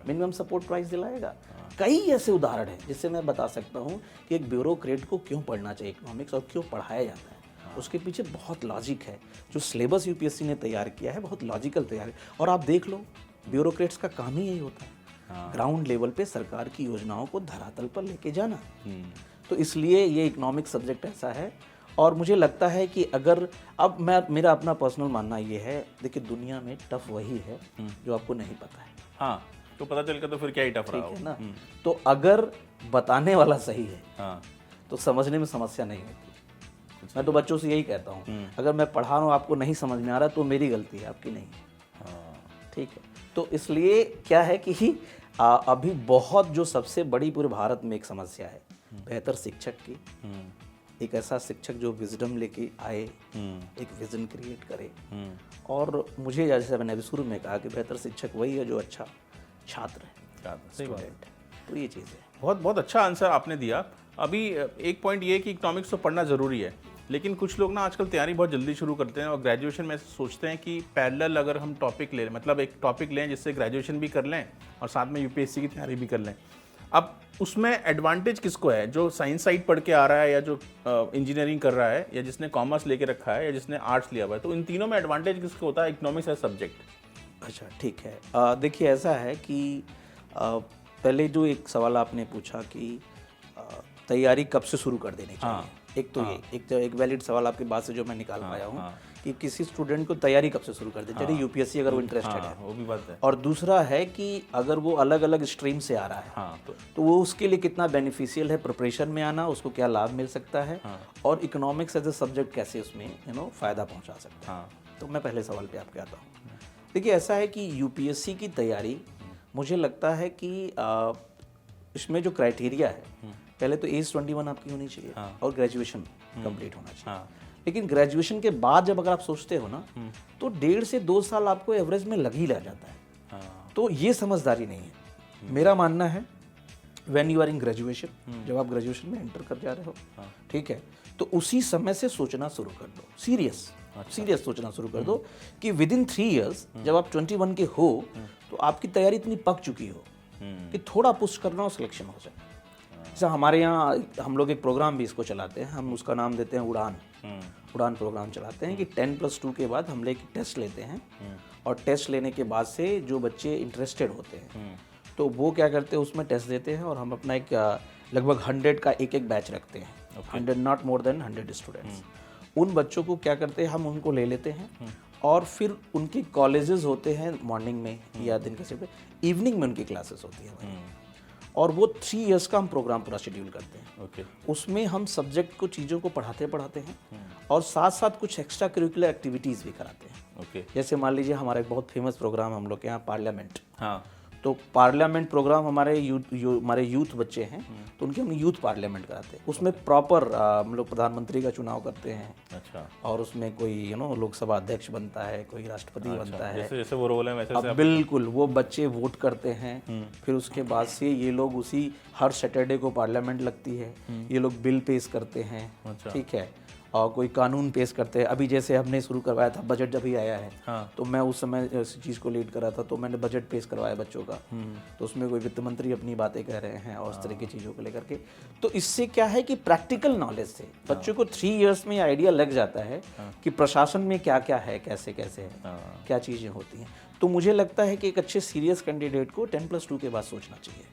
मिनिमम सपोर्ट प्राइस दिलाएगा। कई ऐसे उदाहरण हैं जिससे मैं बता सकता हूँ कि एक ब्यूरोक्रेट को क्यों पढ़ना चाहिए इकोनॉमिक्स और क्यों पढ़ाया जाता है। उसके पीछे बहुत लॉजिक है। जो सिलेबस यूपीएससी ने तैयार किया है बहुत लॉजिकल तैयार है। और आप देख लो, ब्यूरोक्रेट्स का काम ही यही होता है, ग्राउंड लेवल पे सरकार की योजनाओं को धरातल पर लेके जाना। तो इसलिए ये इकोनॉमिक्स सब्जेक्ट ऐसा है। और मुझे लगता है कि अगर अब मेरा अपना पर्सनल मानना ये है, देखिए दुनिया में टफ वही है जो आपको नहीं पता है। हाँ, तो पता चल के तो फिर क्या ही टफ रहा ठीक है ना। तो अगर बताने वाला सही है तो समझने में समस्या नहीं होती। मैं तो बच्चों से यही कहता हूँ, अगर मैं पढ़ा रहा हूँ आपको नहीं समझ में आ रहा तो मेरी गलती है, आपकी नहीं। ठीक है, तो इसलिए क्या है कि अभी बहुत जो सबसे बड़ी पूरे भारत में एक समस्या है बेहतर शिक्षक की। एक ऐसा शिक्षक जो विजडम लेके आए, एक विजन क्रिएट करे। और मुझे जैसे मैंने अभी शुरू में कहा कि बेहतर शिक्षक वही है जो अच्छा छात्र है, स्टूडेंट। तो ये चीज़ है। बहुत बहुत अच्छा आंसर आपने दिया। अभी एक पॉइंट ये है कि इकोनॉमिक्स तो पढ़ना ज़रूरी है, लेकिन कुछ लोग ना आजकल तैयारी बहुत जल्दी शुरू करते हैं और ग्रेजुएशन में सोचते हैं कि पैरेलल अगर हम टॉपिक ले लें, मतलब एक टॉपिक लें जिससे ग्रेजुएशन भी कर लें और साथ में यूपीएससी की तैयारी भी कर लें। अब उसमें एडवांटेज किसको है, जो साइंस साइड पढ़ के आ रहा है या जो इंजीनियरिंग कर रहा है या जिसने कॉमर्स लेके रखा है या जिसने आर्ट्स लिया हुआ है? तो इन तीनों में एडवांटेज किसको होता है इकोनॉमिक्स एज सब्जेक्ट? अच्छा, ठीक है। देखिए ऐसा है कि पहले जो एक सवाल आपने पूछा कि तैयारी कब से शुरू कर देनी चाहिए। एक तो ये एक वैलिड सवाल आपकी बात से जो मैं निकाल पाया हूँ कि किसी स्टूडेंट को तैयारी कब से शुरू कर देनी चाहिए, यूपीएससी अगर वो इंटरेस्टेड है, वो भी बात है। और दूसरा है कि अगर वो अलग अलग स्ट्रीम से आ रहा है तो वो उसके लिए कितना बेनिफिशियल है प्रिपरेशन में आना, उसको क्या लाभ मिल सकता है, और इकोनॉमिक्स एज ए सब्जेक्ट कैसे उसमें फ़ायदा पहुँचा सकता है। तो मैं पहले सवाल पे आपके आता हूँ। देखिए ऐसा है कि यूपीएससी की तैयारी मुझे लगता है कि इसमें जो क्राइटेरिया है, पहले तो एज 21 आपकी होनी चाहिए और ग्रेजुएशन कंप्लीट होना चाहिए। लेकिन ग्रेजुएशन के बाद जब अगर आप सोचते हो ना तो 1.5 से 2 साल आपको एवरेज में लग ही जाता है। तो ये समझदारी नहीं है। मेरा मानना है when you are in graduation, जब आप ग्रेजुएशन में एंटर कर जा रहे हो, ठीक है, तो उसी समय से सोचना शुरू कर दो, सीरियस सोचना शुरू कर दो कि विद इन 3 इयर्स जब आप 21 के हो तो आपकी तैयारी इतनी पक चुकी हो कि थोड़ा पुश करना और सिलेक्शन हो जाए। जैसे हमारे यहाँ हम लोग एक प्रोग्राम भी इसको चलाते हैं, हम उसका नाम देते हैं उड़ान प्रोग्राम चलाते हैं कि 10+2 के बाद हम एक टेस्ट लेते हैं और टेस्ट लेने के बाद से जो बच्चे इंटरेस्टेड होते हैं तो वो क्या करते हैं उसमें टेस्ट देते हैं और हम अपना एक लगभग 100 का एक बैच रखते हैं, 100 नॉट मोर देन 100 स्टूडेंट्स। उन बच्चों को क्या करते हैं हम उनको ले लेते हैं और फिर उनके कॉलेजेस होते हैं मॉर्निंग में या दिन के शिफ्ट, इवनिंग में उनकी क्लासेस होती हैं और वो 3 इयर्स का हम प्रोग्राम पूरा शेड्यूल करते हैं। उसमें हम सब्जेक्ट को चीज़ों को पढ़ाते हैं और साथ साथ कुछ एक्स्ट्रा करिकुलर एक्टिविटीज़ भी कराते हैं। जैसे मान लीजिए हमारा एक बहुत फेमस प्रोग्राम हम लोग के यहाँ पार्लियामेंट, तो पार्लियामेंट प्रोग्राम हमारे यूथ बच्चे हैं तो उनके हम यूथ पार्लियामेंट कराते हैं। उसमें प्रॉपर हम लोग प्रधानमंत्री का चुनाव करते हैं। अच्छा। और उसमें कोई लोकसभा अध्यक्ष बनता है, कोई राष्ट्रपति बनता है, जैसे वो रोल है वैसे अब बिल्कुल वो बच्चे वोट करते हैं। फिर उसके बाद से ये लोग उसी हर सैटरडे को पार्लियामेंट लगती है, ये लोग बिल पेश करते हैं, ठीक है, और कोई कानून पेश करते हैं। अभी जैसे हमने शुरू करवाया था बजट जब ही आया है तो मैं उस समय इस चीज़ को लीड कर रहा था तो मैंने बजट पेश करवाया बच्चों का। तो उसमें कोई वित्त मंत्री अपनी बातें कह रहे हैं और इस तरह की चीज़ों को लेकर के। तो इससे क्या है कि प्रैक्टिकल नॉलेज से बच्चों को 3 इयर्स में आइडिया लग जाता है कि प्रशासन में क्या क्या है, कैसे कैसे है, क्या चीज़ें होती हैं। तो मुझे लगता है कि एक अच्छे सीरियस कैंडिडेट को 10+2 के बाद सोचना चाहिए।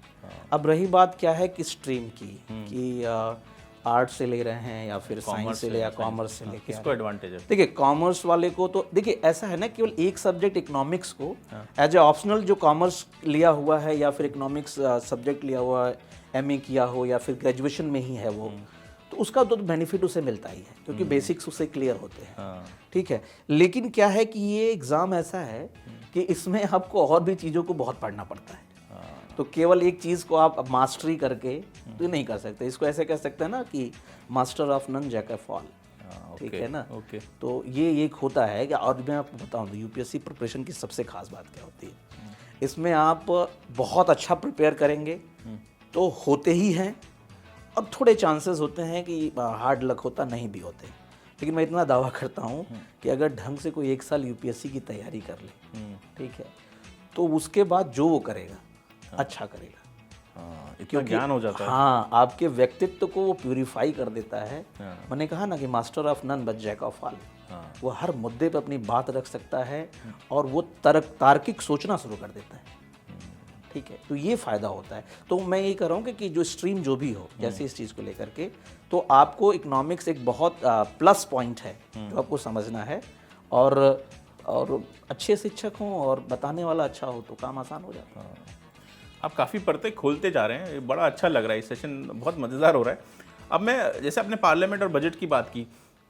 अब रही बात क्या है कि स्ट्रीम की, कि आर्ट से ले रहे हैं या फिर साइंस से ले या कॉमर्स से लेके, किसको एडवांटेज है? देखिए कॉमर्स वाले को तो देखिए ऐसा है ना, केवल एक सब्जेक्ट इकोनॉमिक्स को एज ए ऑप्शनल जो कॉमर्स लिया हुआ है या फिर इकोनॉमिक्स सब्जेक्ट लिया हुआ है, एमए किया हो या फिर ग्रेजुएशन में ही है वो, तो उसका तो बेनिफिट उसे मिलता ही है क्योंकि बेसिक्स उससे क्लियर होते हैं। ठीक है, लेकिन क्या है कि ये एग्ज़ाम ऐसा है कि इसमें आपको और भी चीज़ों को बहुत पढ़ना पड़ता है। तो केवल एक चीज़ को आप मास्टरी करके तो नहीं कर सकते। इसको ऐसे कह सकते हैं ना कि master of none jack of all, ठीक है ना। तो ये एक होता है कि, और मैं आपको बताऊं तो यूपीएससी प्रिपरेशन की सबसे खास बात क्या होती है, इसमें आप बहुत अच्छा प्रिपेयर करेंगे तो होते ही हैं, और थोड़े चांसेस होते हैं कि हार्ड लक होता नहीं भी होते। लेकिन मैं इतना दावा करता हूँ कि अगर ढंग से कोई 1 साल यूपीएससी की तैयारी कर ले, ठीक है, तो उसके बाद जो वो करेगा अच्छा करेगा। इतना ज्ञान हो जाता है। हाँ, आपके व्यक्तित्व को वो प्यूरिफाई कर देता है। मैंने कहा ना कि master of none but jack of all. वो हर मुद्दे पे अपनी बात रख सकता है और वो तार्किक सोचना शुरू कर देता है, ठीक है। तो ये फ़ायदा होता है। तो मैं यही कह रहा हूँ कि जो स्ट्रीम जो भी हो, जैसे इस चीज़ को लेकर के, तो आपको इकोनॉमिक्स एक बहुत प्लस पॉइंट है जो आपको समझना है, और अच्छे शिक्षक हों और बताने वाला अच्छा हो तो काम आसान हो जाता है। आप काफ़ी परतें खोलते जा रहे हैं, ये बड़ा अच्छा लग रहा है, ये सेशन बहुत मज़ेदार हो रहा है। अब मैं जैसे आपने पार्लियामेंट और बजट की बात की,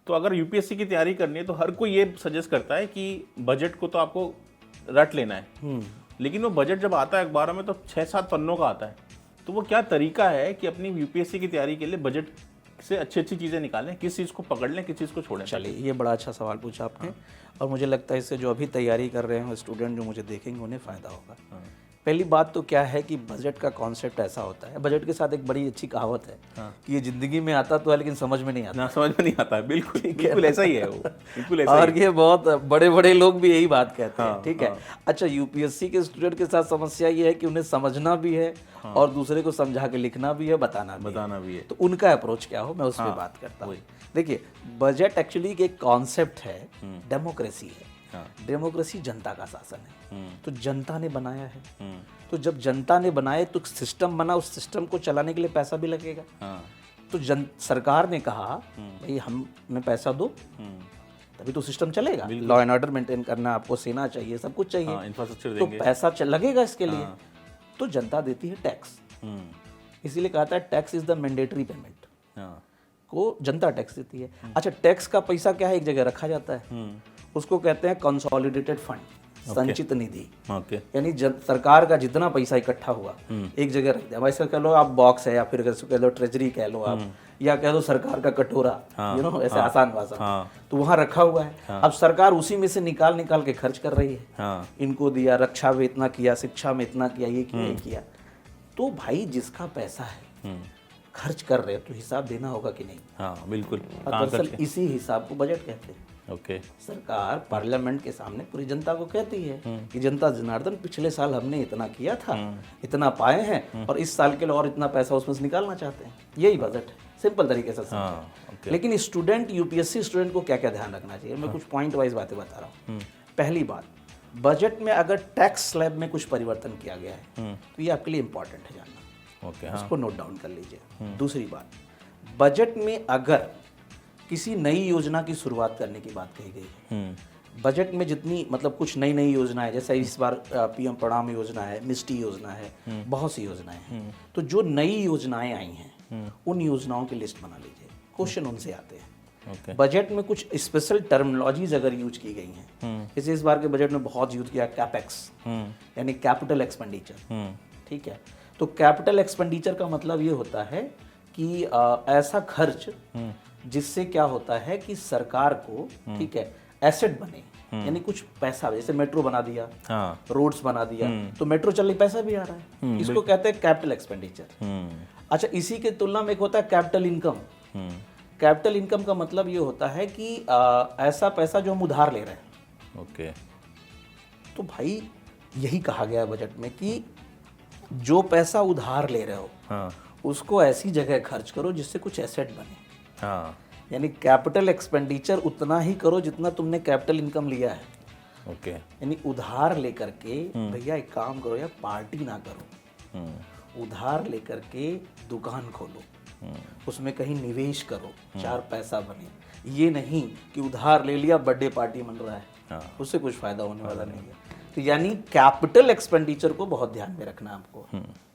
तो अगर यूपीएससी की तैयारी करनी है तो हर कोई ये सजेस्ट करता है कि बजट को तो आपको रट लेना है, लेकिन वो बजट जब आता है अखबारों में तो 6-7 पन्नों का आता है। तो वो क्या तरीका है कि अपनी यूपीएससी की तैयारी के लिए बजट से अच्छी चीज़ें निकालें, किस चीज़ को पकड़ लें, किस चीज़ को छोड़ें? चलिए, ये बड़ा अच्छा सवाल पूछा आपने। और मुझे लगता है इससे जो अभी तैयारी कर रहे हैं स्टूडेंट जो मुझे देखेंगे उन्हें फ़ायदा होगा। पहली बात तो क्या है कि बजट का कॉन्सेप्ट ऐसा होता है, बजट के साथ एक बड़ी अच्छी कहावत है कि ये ज़िंदगी में आता तो है लेकिन समझ में नहीं आता। ना, समझ में नहीं आता है, बिल्कुल बिल्कुल ऐसा ही है वो, बिल्कुल ऐसा और ही ये बहुत बड़े बड़े लोग भी यही बात कहते हैं, ठीक है। हाँ। अच्छा, यूपीएससी के स्टूडेंट के साथ समस्या ये है कि उन्हें समझना भी है और दूसरे को समझा के लिखना भी है, बताना भी है। तो उनका अप्रोच क्या हो, मैं उस पर बात करता हूँ। देखिए, बजट एक्चुअली एक कॉन्सेप्ट है, डेमोक्रेसी है। डेमोक्रेसी जनता का शासन है, तो जनता ने बनाया है। तो जब जनता ने बनाए तो सिस्टम बना, उस सिस्टम को चलाने के लिए पैसा भी लगेगा। तो सरकार ने कहा भाई हमें पैसा दो तभी तो सिस्टम चलेगा। लॉ एंड ऑर्डर मेंटेन करना, आपको सेना चाहिए, सब कुछ चाहिए, इंफ्रास्ट्रक्चर तो पैसा लगेगा इसके लिए। तो जनता देती है टैक्स, इसीलिए कहता है tax is the mandatory payment, को जनता टैक्स देती है। अच्छा, टैक्स का पैसा क्या है, एक जगह रखा जाता है, उसको कहते हैं कंसोलिडेटेड फंड, संचित निधि। यानी सरकार का जितना पैसा इकट्ठा हुआ एक जगह रख दिया। वैसे कह लो आप बॉक्स है, या फिर कह लो ट्रेजरी कह लो आप, या कह दो सरकार का कटोरा, ऐसे आसान भाषा, तो वहाँ रखा हुआ है। अब सरकार उसी में से निकाल के खर्च कर रही है। इनको दिया, रक्षा में इतना किया, शिक्षा में इतना किया, ये किया, ये किया। तो भाई जिसका पैसा है खर्च कर रहे हो तो हिसाब देना होगा कि नहीं? हाँ, बिल्कुल। दरअसल इसी हिसाब को बजट कहते हैं। ओके। सरकार पार्लियामेंट के सामने पूरी जनता को कहती है कि जनता जनार्दन, पिछले साल हमने इतना किया था, इतना पाए हैं, और इस साल के लिए और इतना पैसा उसमें से निकालना चाहते हैं। यही बजट है, सिंपल तरीके से समझें। लेकिन स्टूडेंट, यूपीएससी स्टूडेंट को क्या क्या ध्यान रखना चाहिए, मैं कुछ पॉइंट वाइज बातें बता रहा हूँ। पहली बात, बजट में अगर टैक्स स्लैब में कुछ परिवर्तन किया गया है तो ये आपके लिए इंपॉर्टेंट है जानना। उसको नोट डाउन कर लीजिए। दूसरी बात, बजट में अगर किसी नई योजना की शुरुआत करने की बात कही गई है, बजट में जितनी मतलब कुछ नई योजना है, जैसे इस बार पीएम प्रणाम योजना है, मिस्टी योजना है, बहुत सी योजनाएं हैं, तो जो नई योजनाएं आई हैं उन योजनाओं की लिस्ट बना लीजिए। क्वेश्चन उनसे आते हैं। बजट में कुछ स्पेशल टर्मिनोलॉजीज अगर यूज की गई हैं, जैसे इस बार के बजट में बहुत यूज किया कैपेक्स, यानी कैपिटल एक्सपेंडिचर, ठीक है। तो कैपिटल एक्सपेंडिचर का मतलब ये होता है कि ऐसा खर्च जिससे क्या होता है कि सरकार को, ठीक है, एसेट बने, यानी कुछ पैसा, जैसे मेट्रो बना दिया, रोड्स बना दिया, तो मेट्रो चल रही, पैसा भी आ रहा है, इसको कहते हैं कैपिटल एक्सपेंडिचर। अच्छा, इसी के तुलना में एक होता है कैपिटल इनकम। कैपिटल इनकम का मतलब ये होता है कि ऐसा पैसा जो हम उधार ले रहे हैं। ओके। तो भाई यही कहा गया बजट में कि जो पैसा उधार ले रहे हो उसको ऐसी जगह खर्च करो जिससे कुछ एसेट बने। यानी कैपिटल एक्सपेंडिचर उतना ही करो जितना तुमने कैपिटल इनकम लिया है। ओके। यानी उधार लेकर के भैया एक काम करो, या पार्टी ना करो, उधार लेकर के दुकान खोलो, उसमें कहीं निवेश करो, 4 पैसा बने। ये नहीं कि उधार ले लिया, बर्थडे पार्टी मन रहा है, उससे कुछ फायदा होने वाला नहीं है। तो यानी कैपिटल एक्सपेंडिचर को बहुत ध्यान में रखना आपको,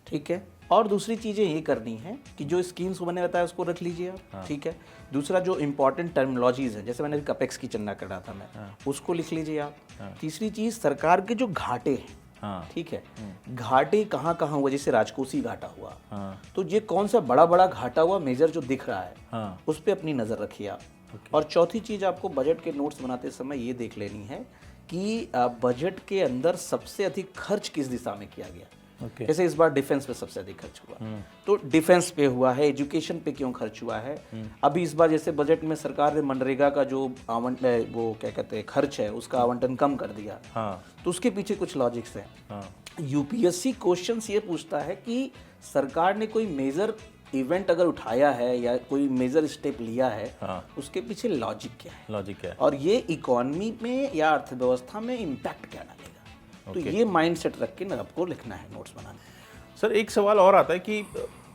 ठीक है। और दूसरी चीज़ें ये करनी है कि जो स्कीम्स मैंने बताया उसको रख लीजिए आप, ठीक है। दूसरा जो इंपॉर्टेंट टर्मिनोलॉजीज है, जैसे मैंने कैपेक्स की चर्चा कर रहा था मैं, उसको लिख लीजिए आप। तीसरी चीज़, सरकार के जो घाटे हैं, ठीक है, घाटे कहाँ कहाँ हुआ, जैसे राजकोषीय घाटा हुआ, तो ये कौन सा बड़ा घाटा हुआ मेजर जो दिख रहा है, उस पर अपनी नज़र रखिए आप। और चौथी चीज़, आपको बजट के नोट्स बनाते समय ये देख लेनी है कि बजट के अंदर सबसे अधिक खर्च किस दिशा में किया गया। ओके। जैसे इस बार डिफेंस पे सबसे अधिक खर्च हुआ, तो डिफेंस पे हुआ है, एजुकेशन पे क्यों खर्च हुआ है। अभी इस बार जैसे बजट में सरकार ने मनरेगा का जो वो क्या कहते हैं खर्च है उसका आवंटन कम कर दिया। हाँ। तो उसके पीछे कुछ लॉजिक्स हैं। हाँ। यूपीएससी क्वेश्चंस ये पूछता है कि सरकार ने कोई मेजर इवेंट अगर उठाया है या कोई मेजर स्टेप लिया है, हाँ। उसके पीछे लॉजिक क्या है, लॉजिक क्या है, और ये इकोनॉमी में या अर्थव्यवस्था में इम्पैक्ट क्या डालेगा। तो ये माइंडसेट रख के ना आपको लिखना है, नोट्स बनाना है। सर एक सवाल और आता है कि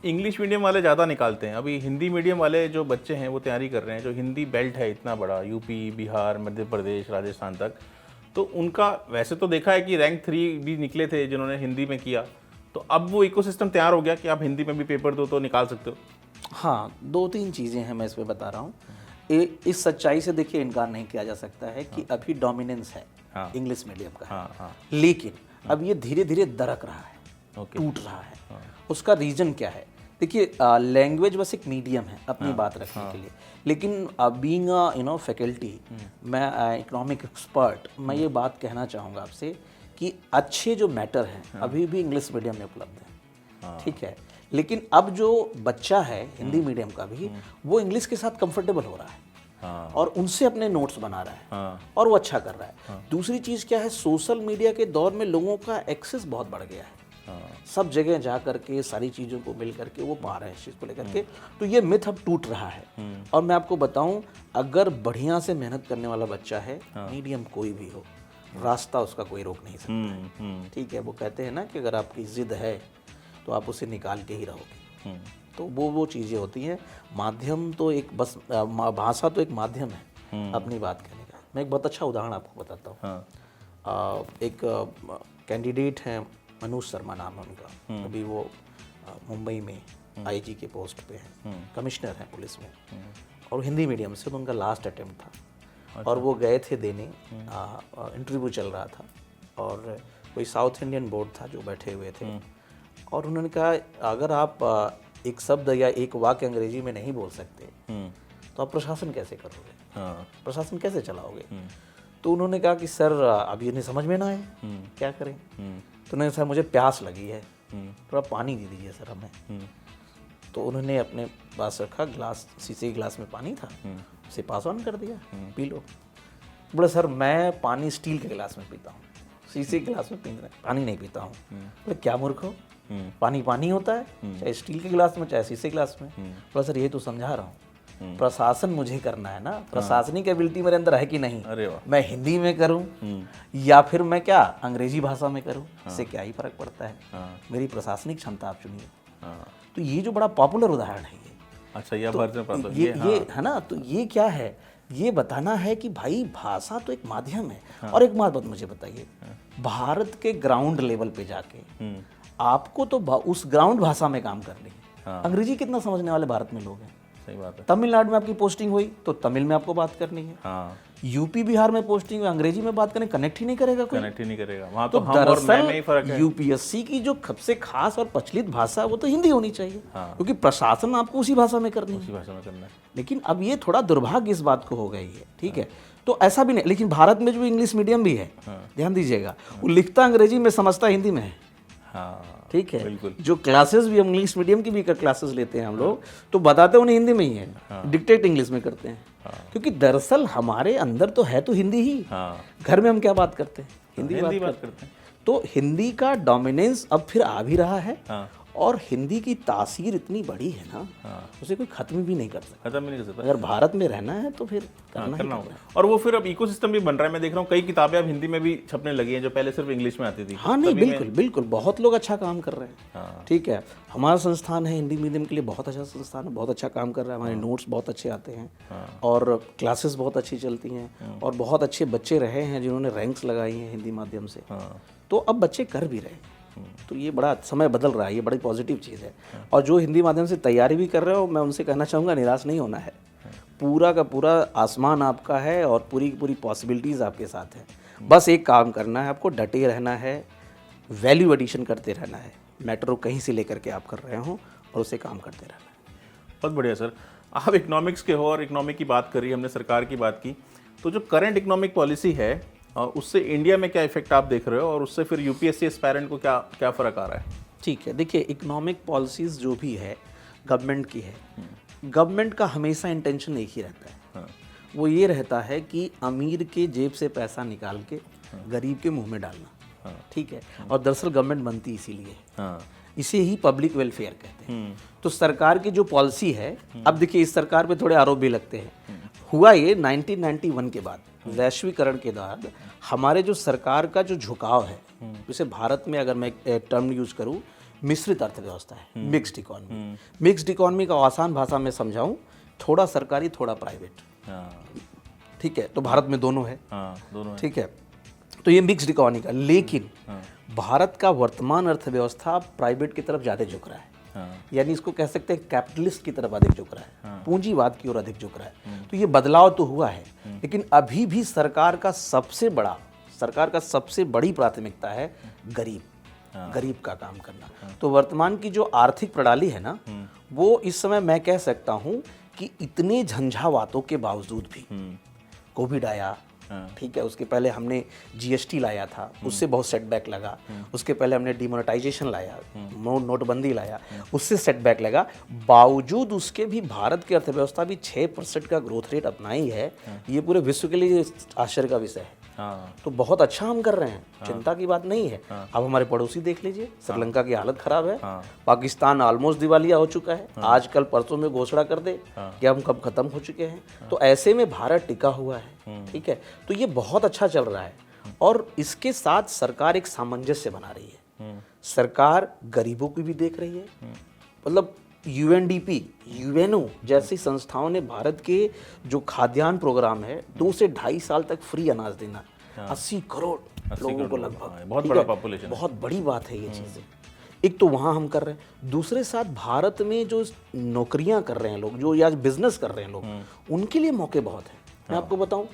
इंग्लिश मीडियम वाले ज़्यादा निकालते हैं, अभी हिंदी मीडियम वाले जो बच्चे हैं वो तैयारी कर रहे हैं, जो हिंदी बेल्ट है इतना बड़ा, यूपी, बिहार, मध्य प्रदेश, राजस्थान तक, तो उनका वैसे तो देखा है कि रैंक 3 भी निकले थे जिन्होंने हिंदी में किया, तो अब वो इकोसिस्टम तैयार हो गया कि आप हिंदी में भी पेपर दो तो निकाल सकते हो। हाँ, 2-3 चीज़ें हैं मैं इसमें बता रहा हूँ। इस सच्चाई से देखिए इनकार नहीं किया जा सकता है कि अभी डोमिनेंस है इंग्लिश मीडियम का। हाँ। लेकिन अब ये धीरे धीरे दरक रहा है, टूट रहा है। उसका रीजन क्या है? देखिए, लैंग्वेज बस एक मीडियम है अपनी बात रखने के लिए, लेकिन बीइंग फैकल्टी, मैं इकोनॉमिक एक्सपर्ट, मैं ये बात कहना चाहूँगा आपसे कि अच्छे जो मैटर हैं अभी भी इंग्लिश मीडियम में उपलब्ध हैं। ठीक है, लेकिन अब जो बच्चा है हिंदी मीडियम का भी, वो इंग्लिश के साथ कंफर्टेबल हो रहा है और उनसे अपने नोट्स बना रहा है और वो अच्छा कर रहा है। दूसरी चीज़ क्या है, सोशल मीडिया के दौर में लोगों का एक्सेस बहुत बढ़ गया है। सब जगह जा करके सारी चीज़ों को मिल करके वो पा रहे हैं इस चीज़ को लेकर के, तो ये मिथ अब टूट रहा है। और मैं आपको बताऊं, अगर बढ़िया से मेहनत करने वाला बच्चा है, मीडियम कोई भी हो, रास्ता उसका कोई रोक नहीं सकता है। ठीक है, वो कहते हैं ना कि अगर आपकी जिद है तो आप उसे निकाल के ही रहोगे। तो वो चीज़ें होती हैं। माध्यम तो एक बस भाषा तो एक माध्यम है अपनी बात कहने का। मैं एक बहुत अच्छा उदाहरण आपको बताता हूँ। एक कैंडिडेट हैं, मनोज शर्मा नाम है उनका, अभी वो मुंबई में आईजी के पोस्ट पे हैं, कमिश्नर हैं पुलिस में, और हिंदी मीडियम से, तो उनका लास्ट अटेम्प्ट था। और वो गए थे देने, इंटरव्यू चल रहा था, और कोई साउथ इंडियन बोर्ड था जो बैठे हुए थे, और उन्होंने कहा अगर आप एक शब्द या एक वाक्य अंग्रेजी में नहीं बोल सकते तो आप प्रशासन कैसे करोगे, प्रशासन कैसे चलाओगे। तो उन्होंने कहा कि सर अभी इन्हें समझ में ना आए, क्या करें। तो उन्होंने सर मुझे प्यास लगी है, थोड़ा पानी दे दीजिए सर हमें। तो उन्होंने अपने पास रखा ग्लास, शीशे के ग्लास में पानी था, उसे पास ऑन कर दिया, पी लो। बोले सर मैं पानी स्टील के गिलास में पीता हूँ, शीशे के गिलास में पानी नहीं पीता हूँ। बोले क्या मूर्ख हो, पानी पानी होता है, चाहे स्टील के गिलास में चाहे शीशे के गिलास में। बोला सर ये तो समझा रहा हूँ, प्रशासन मुझे करना है ना, प्रशासनिक एबिलिटी मेरे अंदर है कि नहीं, मैं हिंदी में करूं या फिर मैं क्या अंग्रेजी भाषा में करूं, इससे क्या ही फर्क पड़ता है, मेरी प्रशासनिक क्षमता आप चुनिए। तो ये जो बड़ा पॉपुलर उदाहरण है ये, अच्छा ये तो ये है ना, तो ये क्या है, ये बताना है कि भाई भाषा तो एक माध्यम है। और एक बात मुझे बताइए, भारत के ग्राउंड लेवल पे जाके आपको तो उस ग्राउंड भाषा में काम करनी है। अंग्रेजी कितना समझने वाले भारत में लोग हैं, सही बात है। तमिलनाडु में आपकी पोस्टिंग हुई तो तमिल में आपको बात करनी है, यूपी बिहार में पोस्टिंग हुई अंग्रेजी में बात करने, कनेक्ट ही नहीं करेगा कोई, कनेक्ट ही नहीं करेगा। वहाँ तो हम और मैं में ही फर्क है। यूपीएससी की जो सबसे खास और प्रचलित भाषा वो तो हिंदी होनी चाहिए, क्योंकि प्रशासन आपको उसी भाषा में करनी है, उसी भाषा में करना है। लेकिन अब ये थोड़ा दुर्भाग्य इस बात को हो गई है। ठीक है, तो ऐसा भी नहीं, लेकिन भारत में जो इंग्लिश मीडियम भी है, ध्यान दीजिएगा, वो लिखता अंग्रेजी में समझता हिंदी में है। ठीक है, जो क्लासेस भी हम इंग्लिश मीडियम की भी क्लासेस लेते हैं हम लोग, तो बताते उन्हें हिंदी में ही है, डिक्टेट इंग्लिश में करते हैं, क्योंकि दरअसल हमारे अंदर तो है तो हिंदी ही। घर में हम क्या बात करते हैं, हिंदी बात करते हैं। तो हिंदी का डोमिनेंस अब फिर आ भी रहा है, और हिंदी की तासीर इतनी बड़ी है ना, उसे कोई खत्म भी नहीं कर सकता, खत्म भी नहीं कर सकता। अगर भारत में रहना है तो फिर करना होगा। और वो फिर अब इकोसिस्टम भी बन रहा है, मैं देख रहा हूँ कई किताबें अब हिंदी में भी छपने लगी हैं जो पहले सिर्फ इंग्लिश में आती थी। हाँ नहीं, बिल्कुल बिल्कुल, बहुत लोग अच्छा काम कर रहे हैं। ठीक है, हमारा संस्थान है हिंदी मीडियम के लिए बहुत अच्छा संस्थान है, बहुत अच्छा काम कर रहा है, हमारे नोट्स बहुत अच्छे आते हैं, और क्लासेस बहुत अच्छी चलती हैं, और बहुत अच्छे बच्चे रहे हैं जिन्होंने रैंक्स लगाई हैं हिंदी माध्यम से, तो अब बच्चे कर भी रहे हैं। तो ये बड़ा समय बदल रहा है, ये बड़ी पॉजिटिव चीज़ है। और जो हिंदी माध्यम से तैयारी भी कर रहे हो, मैं उनसे कहना चाहूँगा निराश नहीं होना है, पूरा का पूरा आसमान आपका है और पूरी की पूरी पॉसिबिलिटीज़ आपके साथ है। बस एक काम करना है, आपको डटे रहना है, वैल्यू एडिशन करते रहना है, मैटर को कहीं से लेकर के आप कर रहे हो और उसे काम करते रहना है। बहुत बढ़िया सर, आप इकोनॉमिक्स के हो और इकोनॉमिक की बात करी, हमने सरकार की बात की, तो जो करंट इकोनॉमिक पॉलिसी है और उससे इंडिया में क्या इफेक्ट आप देख रहे हो, और उससे फिर यूपीएससी एस्पायरेंट को क्या क्या फ़र्क आ रहा है? ठीक है, देखिए इकोनॉमिक पॉलिसीज़ जो भी है गवर्नमेंट की है, गवर्नमेंट का हमेशा इंटेंशन एक ही रहता है। हाँ, वो ये रहता है कि अमीर के जेब से पैसा निकाल के गरीब के मुंह में डालना। हाँ, ठीक है, और दरअसल गवर्नमेंट बनती इसीलिए है, हाँ, इसे ही पब्लिक वेलफेयर कहते हैं। तो सरकार की जो पॉलिसी है, अब देखिए इस सरकार पे थोड़े आरोप भी लगते हैं। हुआ ये 1991 के बाद, वैश्वीकरण के बाद हमारे जो सरकार का जो झुकाव है, जैसे भारत में अगर मैं एक टर्म यूज करूँ, मिश्रित अर्थव्यवस्था है, मिक्स्ड इकोनॉमी। मिक्स्ड इकोनॉमी का आसान भाषा में समझाऊं, थोड़ा सरकारी थोड़ा प्राइवेट। हाँ, ठीक है, तो भारत में दोनों है। हाँ, दोनों हैं। ठीक है, तो ये मिक्स्ड इकोनॉमी का, लेकिन भारत का वर्तमान अर्थव्यवस्था प्राइवेट की तरफ ज़्यादा झुक रहा है। हाँ, यानी इसको कह सकते हैं कैपिटलिस्ट की तरफ अधिक झुक रहा है, पूंजीवाद की ओर अधिक झुक रहा है। तो ये बदलाव तो हुआ है, लेकिन अभी भी सरकार का सबसे बड़ी प्राथमिकता है गरीब का काम करना। तो वर्तमान की जो आर्थिक प्रणाली है ना, वो इस समय मैं कह सकता हूँ कि इतने झंझावातों के बावजूद भी, कोविड आया, ठीक है, उसके पहले हमने जीएसटी लाया था, उससे बहुत सेटबैक लगा। उसके पहले हमने डिमोनेटाइजेशन लाया, नोटबंदी लाया, उससे सेटबैक लगा। बावजूद उसके भी भारत की अर्थव्यवस्था भी 6% का ग्रोथ रेट अपनाई है। ये पूरे विश्व के लिए आश्चर्य का विषय है। हाँ, तो बहुत अच्छा हम कर रहे हैं, चिंता की बात नहीं है। अब हमारे पड़ोसी देख लीजिए, श्रीलंका की हालत खराब है, पाकिस्तान ऑलमोस्ट दिवालिया हो चुका है, आज कल परसों में घोषणा कर दे कि हम कब खत्म हो चुके हैं। तो ऐसे में भारत टिका हुआ है। ठीक है, तो ये बहुत अच्छा चल रहा है, और इसके साथ सरकार एक सामंजस्य बना रही है। सरकार गरीबों की भी देख रही है, मतलब यूएनडीपी, यूएनओ जैसी संस्थाओं ने भारत के जो खाद्यान्न प्रोग्राम है, 2 से 2.5 साल तक फ्री अनाज देना, 80 करोड़ लोगों को लगभग, बहुत बड़ा पॉपुलेशन, बहुत बड़ी बात है ये चीज़ें। एक तो वहाँ हम कर रहे हैं, दूसरे साथ भारत में जो नौकरियाँ कर रहे हैं लोग, जो या बिजनेस कर रहे हैं लोग, उनके लिए मौके बहुत हैं। मैं आपको बताऊँ,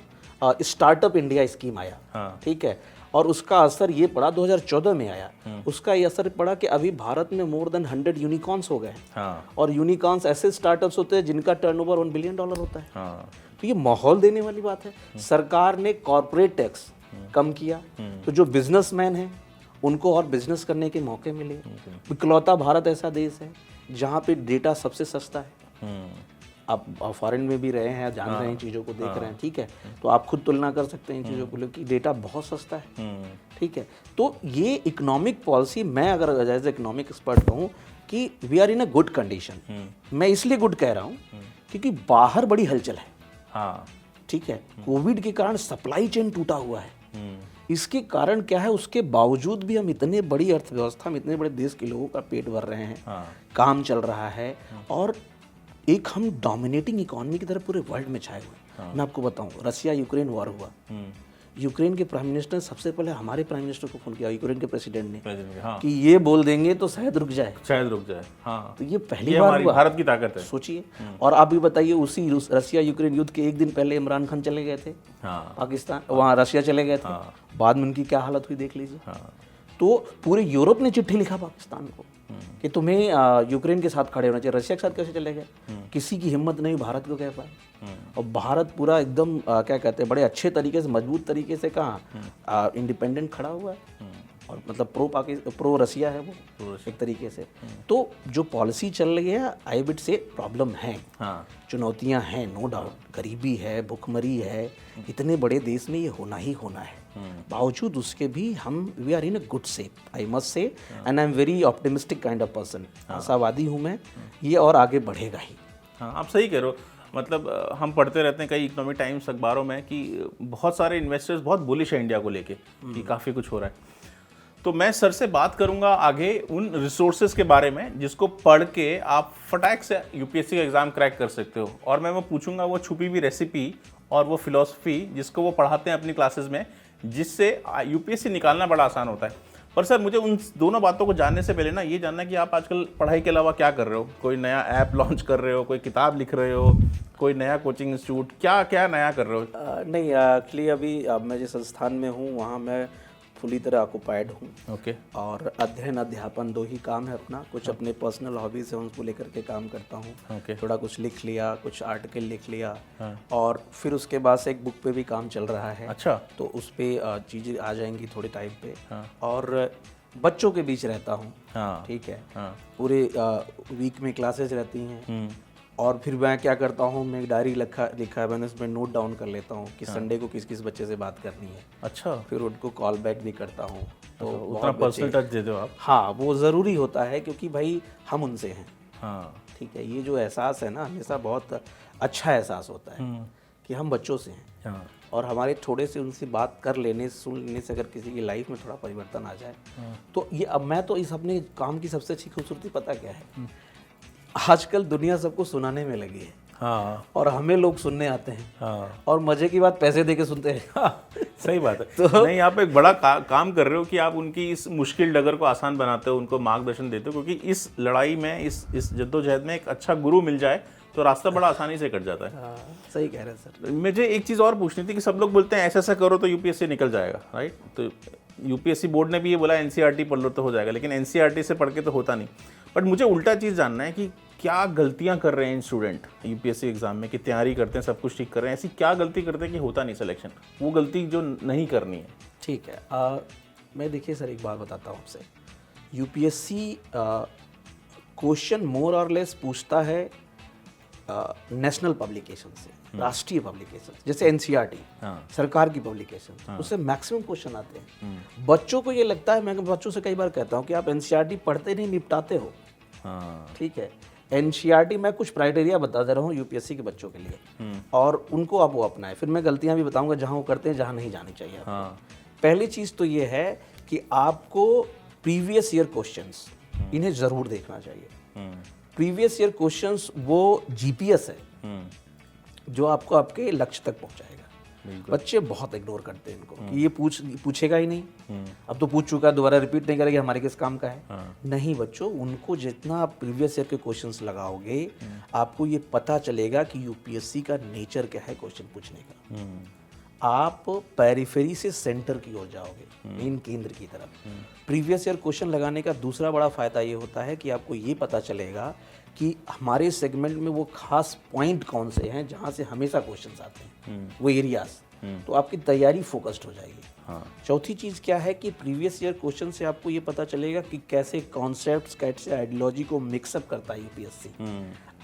स्टार्टअप इंडिया स्कीम आया, ठीक है, और उसका असर ये पड़ा 2014 में आया। उसका ये असर पड़ा कि अभी भारत में मोर देन 100 यूनिकॉर्न्स हो गए हैं। और यूनिकॉर्न्स ऐसे स्टार्टअप्स होते हैं जिनका टर्नओवर $1 बिलियन होता है। तो ये माहौल देने वाली बात है। सरकार ने कॉर्पोरेट टैक्स कम किया, तो जो बिजनेसमैन हैं उनको और बिजनेस करने के मौके मिले। इकलौता भारत ऐसा देश है जहाँ पे डेटा सबसे सस्ता है। आप फॉरेन में भी रहे हैं, जान रहे हैं, चीज़ों को देख रहे हैं, ठीक है, तो आप खुद तुलना कर सकते हैं इन चीज़ों को, कि डेटा बहुत सस्ता है। ठीक है, तो ये इकोनॉमिक पॉलिसी, मैं अगर एज ए इकोनॉमिक एक्सपर्ट कहूँ कि we are in a good condition. मैं इसलिए गुड कह रहा हूँ क्योंकि बाहर बड़ी हलचल है। ठीक है, कोविड के कारण सप्लाई चेन टूटा हुआ है। इसके कारण क्या है, उसके बावजूद भी हम इतने बड़ी अर्थव्यवस्था में इतने बड़े देश के लोगों का पेट भर रहे हैं, काम चल रहा है, और एक हम डोमिनेटिंग इकोनॉमी की तरफ पूरे वर्ल्ड में छाए हुए हैं। मैं आपको बताऊं, रशिया यूक्रेन वॉर हुआ, यूक्रेन के प्राइम मिनिस्टर ने सबसे पहले हमारे प्राइम मिनिस्टर को फोन किया, यूक्रेन के प्रेसिडेंट ने, कि ये बोल देंगे तो शायद रुक जाए। तो ये पहली बार हुआ। भारत की ताकत है, सोचिए। और आप भी बताइए, उसी रशिया यूक्रेन युद्ध के एक दिन पहले इमरान खान चले गए थे पाकिस्तान, वहाँ रशिया चले गए थे, बाद में उनकी क्या हालत हुई देख लीजिए। तो पूरे यूरोप ने चिट्ठी लिखा पाकिस्तान को कि तुम्हें यूक्रेन के साथ खड़े होना चाहिए, रशिया के साथ कैसे चले गए? किसी की हिम्मत नहीं भारत को कह पाए। और भारत पूरा एकदम क्या कहते हैं, बड़े अच्छे तरीके से, मजबूत तरीके से कहाँ इंडिपेंडेंट खड़ा हुआ है, और मतलब प्रो रशिया है वो एक तरीके से। तो जो पॉलिसी चल रही है, आई विड से प्रॉब्लम है, चुनौतियां हैं, नो डाउट, गरीबी है, भुखमरी है, इतने बड़े देश में ये होना ही होना है। बावजूद उसके भी हम we are in a good shape, I must say, and I am very optimistic kind of person. आशावादी हूँ मैं, ये और आगे बढ़ेगा ही। आप सही कह रहे हो। मतलब हम पढ़ते रहते हैं कई इकोनॉमिक टाइम्स अखबारों में कि बहुत सारे इन्वेस्टर्स बहुत बुलिश है इंडिया को लेके कि काफ़ी कुछ हो रहा है। तो मैं सर से बात करूंगा आगे उन रिसोर्सेज के बारे में जिसको पढ़ के आप फटाक से यूपीएससी का एग्ज़ाम क्रैक कर सकते हो, और मैं वो पूछूंगा वो छुपी हुई रेसिपी और वो फिलॉसफी जिसको वो पढ़ाते हैं अपनी क्लासेस में, जिससे यूपीएससी निकालना बड़ा आसान होता है। पर सर मुझे उन दोनों बातों को जानने से पहले ना ये जानना कि आप आजकल पढ़ाई के अलावा क्या कर रहे हो? कोई नया ऐप लॉन्च कर रहे हो, कोई किताब लिख रहे हो, कोई नया कोचिंग इंस्टीट्यूट, क्या क्या नया कर रहे हो? नहीं, एक्चुअली अभी मैं जिस संस्थान में हूँ वहाँ मैं फुली तरह ऑक्युपाइड हूँ ओके और अध्ययन अध्यापन 2 ही काम है अपना। कुछ अपने पर्सनल हॉबीज है उनको लेकर के काम करता हूँ। ओके थोड़ा कुछ लिख लिया, कुछ आर्टिकल लिख लिया और फिर उसके बाद से एक बुक पे भी काम चल रहा है। अच्छा तो उस पर चीज़ें आ जाएंगी थोड़े टाइम पे। और बच्चों के बीच रहता हूँ। हाँ ठीक है। हाँ पूरे वीक में क्लासेस रहती हैं और फिर मैं क्या करता हूँ, मैं एक डायरी लिखा है मैंने, उसमें नोट डाउन कर लेता हूँ कि संडे को किस किस बच्चे से बात करनी है। अच्छा फिर उनको कॉल बैक भी करता हूँ। तो उतना पर्सनल टच दे दो आप। हाँ, वो ज़रूरी होता है क्योंकि भाई हम उनसे हैं। हाँ ठीक है, ये जो एहसास है ना हमेशा बहुत अच्छा एहसास होता है कि हम बच्चों से हैं हाँ और हमारे थोड़े से उनसे बात कर लेने सुन लेने से अगर किसी की लाइफ में थोड़ा परिवर्तन आ जाए तो ये अब मैं तो इस अपने काम की सबसे अच्छी खूबसूरती पता क्या है, आजकल दुनिया सबको सुनाने में लगी है हाँ और हमें लोग सुनने आते हैं हाँ और मजे की बात पैसे दे के सुनते हैं। सही बात है। तो नहीं, आप एक बड़ा काम कर रहे हो कि आप उनकी इस मुश्किल डगर को आसान बनाते हो, उनको मार्गदर्शन देते हो, क्योंकि इस लड़ाई में इस जद्दोजहद में एक अच्छा गुरु मिल जाए तो रास्ता बड़ा आसानी से कट जाता है। सही कह रहे हैं सर। मुझे एक चीज़ और पूछनी थी कि सब लोग बोलते हैं ऐसा ऐसा करो तो यूपीएससी निकल जाएगा, राइट? तो यूपीएससी बोर्ड ने भी ये बोला एनसीईआरटी पढ़ लो तो हो जाएगा, लेकिन एनसीईआरटी से पढ़ के तो होता नहीं। बट मुझे उल्टा चीज़ जानना है कि क्या गलतियां कर रहे हैं स्टूडेंट यूपीएससी एग्जाम में, कि तैयारी करते हैं, सब कुछ ठीक कर रहे हैं, ऐसी क्या गलती करते हैं कि होता नहीं सिलेक्शन, वो गलती जो नहीं करनी है? ठीक है, मैं देखिए सर एक बात बताता हूँ आपसे। यूपीएससी क्वेश्चन मोर और लेस पूछता है नेशनल पब्लिकेशन से, राष्ट्रीय पब्लिकेशन, जैसे एनसीईआरटी सरकार की पब्लिकेशन, उससे मैक्सिमम क्वेश्चन आते हैं। बच्चों को ये लगता है, मैं बच्चों से कई बार कहता हूँ कि आप एनसीईआरटी पढ़ते नहीं, निपटाते हो। ठीक है, एनसीईआरटी मैं कुछ क्राइटेरिया बता दे रहा हूँ यूपीएससी के बच्चों के लिए और उनको आप वो अपनाएं। फिर मैं गलतियाँ भी बताऊंगा जहाँ वो करते हैं, जहाँ नहीं जानी चाहिए आपको। पहली चीज़ तो ये है कि आपको प्रीवियस ईयर क्वेश्चंस इन्हें ज़रूर देखना चाहिए। प्रीवियस ईयर क्वेश्चंस वो जीपीएस है जो आपको आपके लक्ष्य तक पहुंचाएगा। बच्चे बहुत इग्नोर करते हैं इनको कि ये पूछेगा ही नहीं, अब तो पूछ चुका है, दोबारा रिपीट नहीं करेंगे, हमारे किस काम का है। नहीं बच्चों, उनको जितना आप प्रीवियस ईयर के क्वेश्चंस लगाओगे आपको ये पता चलेगा कि यूपीएससी का नेचर क्या है क्वेश्चन पूछने का। आप पेरिफेरी से सेंटर की ओर जाओगे, मेन केंद्र की तरफ। प्रीवियस ईयर क्वेश्चन लगाने का दूसरा बड़ा फायदा ये होता है कि आपको ये पता चलेगा कि हमारे सेगमेंट में वो खास पॉइंट कौन से हैं जहाँ से हमेशा क्वेश्चंस आते हैं, वो एरियाज। तो आपकी तैयारी फोकस्ड हो जाएगी। चौथी चीज़ क्या है कि प्रीवियस ईयर क्वेश्चन से आपको ये पता चलेगा कि कैसे कॉन्सेप्ट्स, कैसे आइडियोलॉजी को मिक्सअप करता है यूपीएससी।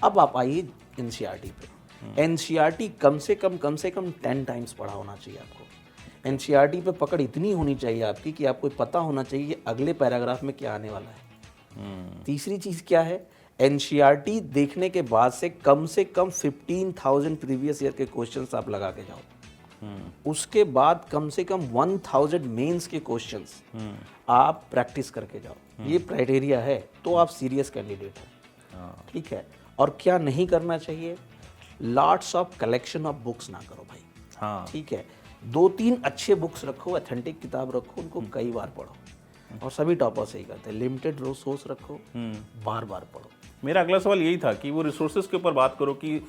अब आप आइए एनसीईआरटी पे। एनसीईआरटी कम से कम 10 टाइम्स पढ़ा होना चाहिए आपको। एनसीईआरटी पे पकड़ इतनी होनी चाहिए आपकी कि आपको पता होना चाहिए अगले पैराग्राफ में क्या आने वाला है। तीसरी चीज़ क्या है, एनसीईआरटी देखने के बाद से कम 15,000 प्रीवियस ईयर के क्वेश्चंस आप लगा के जाओ। उसके बाद कम से कम 1000 मेंस के क्वेश्चंस आप प्रैक्टिस करके जाओ। ये क्राइटेरिया है तो आप सीरियस कैंडिडेट हो। ठीक है, और क्या नहीं करना चाहिए, lots of collection of books ना करो भाई। ठीक है, 2-3 अच्छे बुक्स रखो, ऑथेंटिक किताब रखो, उनको कई बार पढ़ो। और सभी टॉपर से ही करते हैं, लिमिटेड रिसोर्स रखो, बार बार पढ़ो। मेरा अगला सवाल यही था कि वो रिसोर्सेज के ऊपर बात करो कि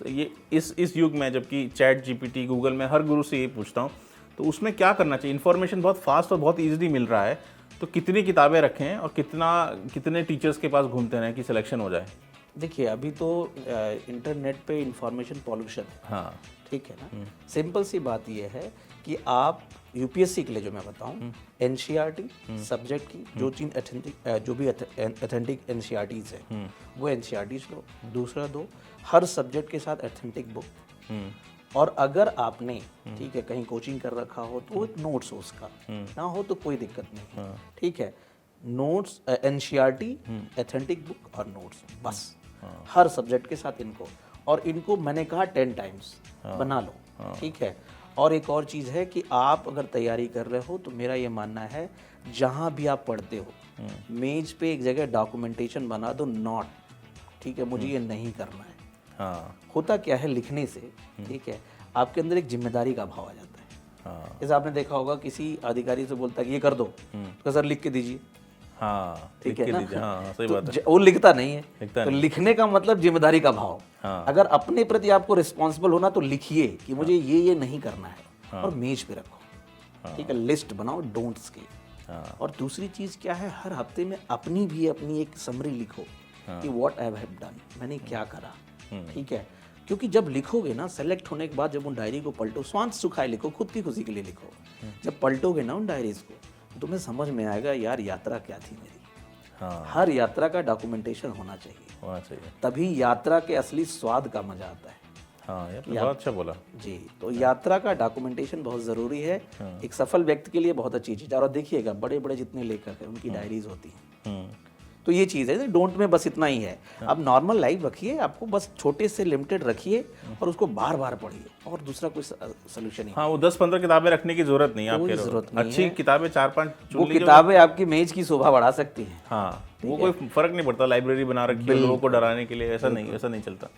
ये इस युग में, जबकि चैट जीपीटी, गूगल में हर गुरु से ये पूछता हूँ, तो उसमें क्या करना चाहिए? इन्फॉर्मेशन बहुत फास्ट और बहुत ईजिली मिल रहा है, तो कितनी किताबें रखें और कितने टीचर्स के पास घूमते रहें कि सिलेक्शन हो जाए? देखिए अभी तो इंटरनेट पे इंफॉर्मेशन पॉल्यूशन है। ठीक है ना। सिंपल सी बात यह है कि आप यूपीएससी के लिए जो मैं बताऊं, एनसीईआरटी सब्जेक्ट की जो चीज ऑथेंटिक एनसीईआरटीज है वो एनसीईआरटीज लो। दूसरा दो, हर सब्जेक्ट के साथ ऑथेंटिक बुक। और अगर आपने ठीक है कहीं कोचिंग कर रखा हो तो नोट्स हो उसका, ना हो तो कोई दिक्कत नहीं। ठीक है, नोट्स एनसीईआरटी, ऑथेंटिक बुक और नोट्स, बस हर सब्जेक्ट के साथ इनको। और इनको मैंने कहा 10 टाइम्स बना लो। ठीक है, और एक और चीज़ है कि आप अगर तैयारी कर रहे हो तो मेरा ये मानना है जहाँ भी आप पढ़ते हो मेज पे एक जगह डॉक्यूमेंटेशन बना दो, नॉट ठीक है मुझे ये नहीं करना है। होता क्या है, लिखने से ठीक है आपके अंदर एक जिम्मेदारी का भाव आ जाता है। जैसे आपने देखा होगा किसी अधिकारी से बोलता है कि ये कर दो, तो सर लिख के दीजिए। ठीक है ना। सही बात है। वो लिखता नहीं है, तो लिखने का मतलब जिम्मेदारी का भाव। अगर अपने प्रति आपको रिस्पॉन्सिबल होना तो लिखिए कि मुझे ये नहीं करना है और मेज पे रखो। ठीक है, लिस्ट बनाओ डोंट्स की। हाँ। और दूसरी चीज़ क्या है, हर हफ्ते में अपनी एक समरी लिखो कि व्हाट आई हैव डन, मैंने क्या करा, ठीक है। क्योंकि जब लिखोगे ना, सेलेक्ट होने के बाद जब उन डायरी को पलटो, स्वांत सुखाए लिखो, खुद की खुशी के लिए लिखो। जब पलटोगे ना उन डायरीज को, तो तुम्हें समझ में आएगा यार यात्रा क्या थी मेरी। हाँ। हर यात्रा का डॉक्यूमेंटेशन होना चाहिए, तभी यात्रा के असली स्वाद का मजा आता है। हाँ, ये आपने बहुत अच्छा बोला जी। तो यात्रा का डॉक्यूमेंटेशन बहुत ज़रूरी है, एक सफल व्यक्ति के लिए बहुत अच्छी चीज़ है। और देखिएगा बड़े बड़े जितने लेखक हैं उनकी डायरीज होती हैं, तो ये चीज़ है। डोंट में बस इतना ही है, अब नॉर्मल लाइफ रखिए, आपको बस छोटे से लिमिटेड रखिए और उसको बार बार पढ़िए, और दूसरा कोई सोल्यूशन नहीं। हाँ, वो 10-15 किताबें रखने की जरूरत नहीं है, कोई आपके जरूरत नहीं अच्छी किताबें 4-5 वो किताबें आपकी मेज की शोभा बढ़ा सकती हैं। हाँ, वो कोई फर्क नहीं पड़ता, लाइब्रेरी बना रखी है लोगों को डराने के लिए, ऐसा नहीं चलता।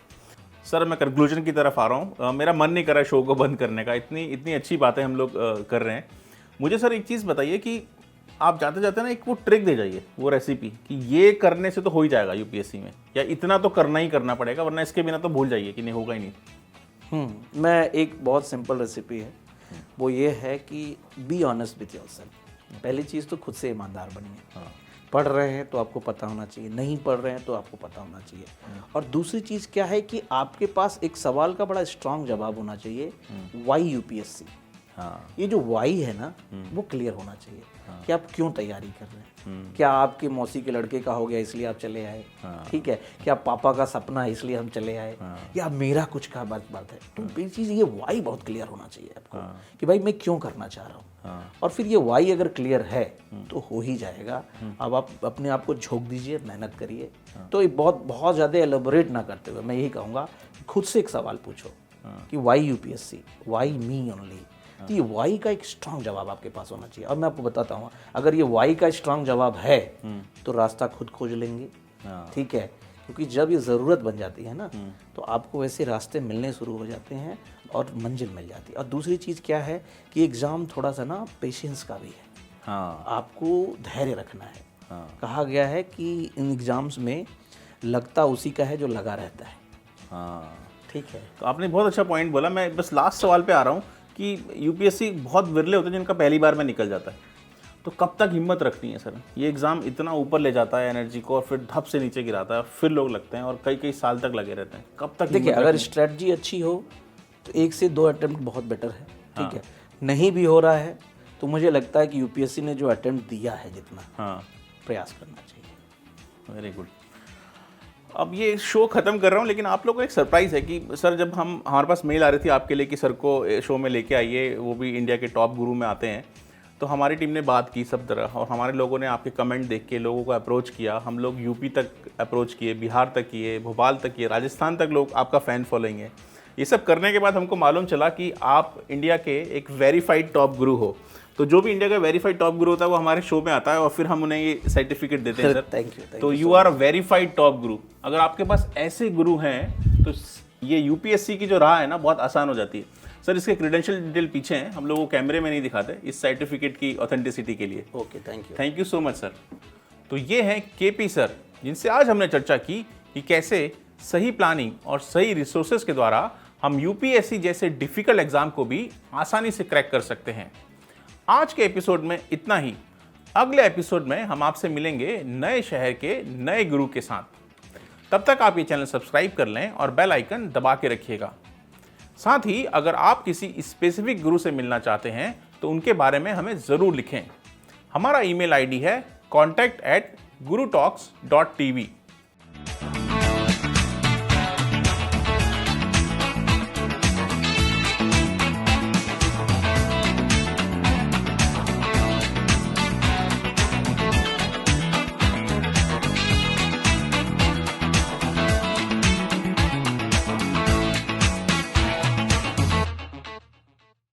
सर, मैं कंक्लूजन की तरफ आ रहा हूँ। मेरा मन नहीं कर रहा है शो को बंद करने का, इतनी अच्छी बातें हम लोग कर रहे हैं। मुझे सर एक चीज़ बताइए कि आप जाते जाते ना एक वो ट्रिक दे जाइए, वो रेसिपी कि ये करने से तो हो ही जाएगा यूपीएससी में, या इतना तो करना ही करना पड़ेगा, वरना इसके बिना तो भूल जाइए कि नहीं होगा ही नहीं। मैं एक बहुत सिंपल रेसिपी है, वो ये है कि बी ऑनेस्ट विथ योरसेल्फ। पहली चीज़ तो खुद से ईमानदार बनिए। पढ़ रहे हैं तो आपको पता होना चाहिए, नहीं पढ़ रहे हैं तो आपको पता होना चाहिए। और दूसरी चीज़ क्या है कि आपके पास एक सवाल का बड़ा स्ट्रांग जवाब होना चाहिए, वाई यूपीएससी। हाँ, ये जो वाई है ना, वो क्लियर होना चाहिए कि आप क्यों तैयारी कर रहे हैं। क्या आपके मौसी के लड़के का हो गया इसलिए आप चले आए, ठीक है, क्या पापा का सपना है इसलिए हम चले आए, या मेरा कुछ का बात है। तो पहली चीज़ ये वाई बहुत क्लियर होना चाहिए आपको कि भाई मैं क्यों करना चाह रहा हूँ। और फिर ये वाई अगर क्लियर है तो हो ही जाएगा। अब आप अपने आप को झोंक दीजिए, मेहनत करिए। तो ये बहुत ज़्यादा एलोबोरेट ना करते हुए मैं यही कहूँगा, खुद से एक सवाल पूछो कि why UPSC, why me only. तो ये वाई का एक स्ट्रांग जवाब आपके पास होना चाहिए। और मैं आपको बताता हूँ, अगर ये वाई का स्ट्रांग जवाब है तो रास्ता खुद खोज लेंगे, ठीक है। क्योंकि जब ये ज़रूरत बन जाती है ना, तो आपको वैसे रास्ते मिलने शुरू हो जाते हैं और मंजिल मिल जाती है। और दूसरी चीज़ क्या है कि एग्ज़ाम थोड़ा सा ना पेशेंस का भी है। हाँ, आपको धैर्य रखना है। कहा गया है कि इन एग्ज़ाम्स में लगता उसी का है जो लगा रहता है। हाँ, ठीक है। तो आपने बहुत अच्छा पॉइंट बोला। मैं बस लास्ट सवाल पे आ रहा हूँ कि यूपीएससी बहुत विरले होते हैं जिनका पहली बार में निकल जाता है, तो कब तक हिम्मत रखनी है सर? ये एग्ज़ाम इतना ऊपर ले जाता है एनर्जी को और फिर धप से नीचे गिराता है, फिर लोग लगते हैं और कई साल तक लगे रहते हैं। कब तक? देखिए, अगर स्ट्रेटजी अच्छी हो तो 1 से 2 अटेम्प्ट बहुत बेटर है, ठीक है। नहीं भी हो रहा है तो मुझे लगता है कि यूपीएससी ने जो अटेम्प्ट दिया है जितना, प्रयास करना चाहिए। Very good. अब ये शो ख़त्म कर रहा हूँ, लेकिन आप लोगों को एक सरप्राइज़ है कि सर, जब हमारे पास मेल आ रही थी आपके लिए कि सर को शो में लेके आइए, वो भी इंडिया के टॉप गुरु में आते हैं, तो हमारी टीम ने बात की सब तरह, और हमारे लोगों ने आपके कमेंट देख के लोगों को अप्रोच किया। हम लोग यूपी तक अप्रोच किए, बिहार तक किए, भोपाल तक किए, राजस्थान तक लोग आपका फ़ैन फॉलोइंग है। ये सब करने के बाद हमको मालूम चला कि आप इंडिया के एक वेरीफाइड टॉप गुरु हो। तो जो भी इंडिया का वेरीफाइड टॉप गुरु होता है वो हमारे शो में आता है और फिर हम उन्हें ये सर्टिफिकेट देते हैं। Sir, thank you. तो you are a verified top guru. अगर आपके पास ऐसे गुरु हैं तो ये यूपीएससी की जो राह है ना, बहुत आसान हो जाती है। सर, इसके क्रेडेंशियल डिटेल पीछे हैं, हम लोग वो कैमरे में नहीं दिखाते इस सर्टिफिकेट की ऑथेंटिसिटी के लिए। Okay, thank you so much sir. तो ये हैं केपी सर, जिनसे आज हमने चर्चा की कि कैसे सही प्लानिंग और सही रिसोर्सेज के द्वारा हम यूपीएससी जैसे डिफिकल्ट एग्जाम को भी आसानी से क्रैक कर सकते हैं। आज के एपिसोड में इतना ही। अगले एपिसोड में हम आपसे मिलेंगे नए शहर के नए गुरु के साथ। तब तक आप ये चैनल सब्सक्राइब कर लें और बेल आइकन दबा के रखिएगा। साथ ही अगर आप किसी स्पेसिफिक गुरु से मिलना चाहते हैं तो उनके बारे में हमें ज़रूर लिखें। हमारा ईमेल आईडी है contact@gurutalks.tv।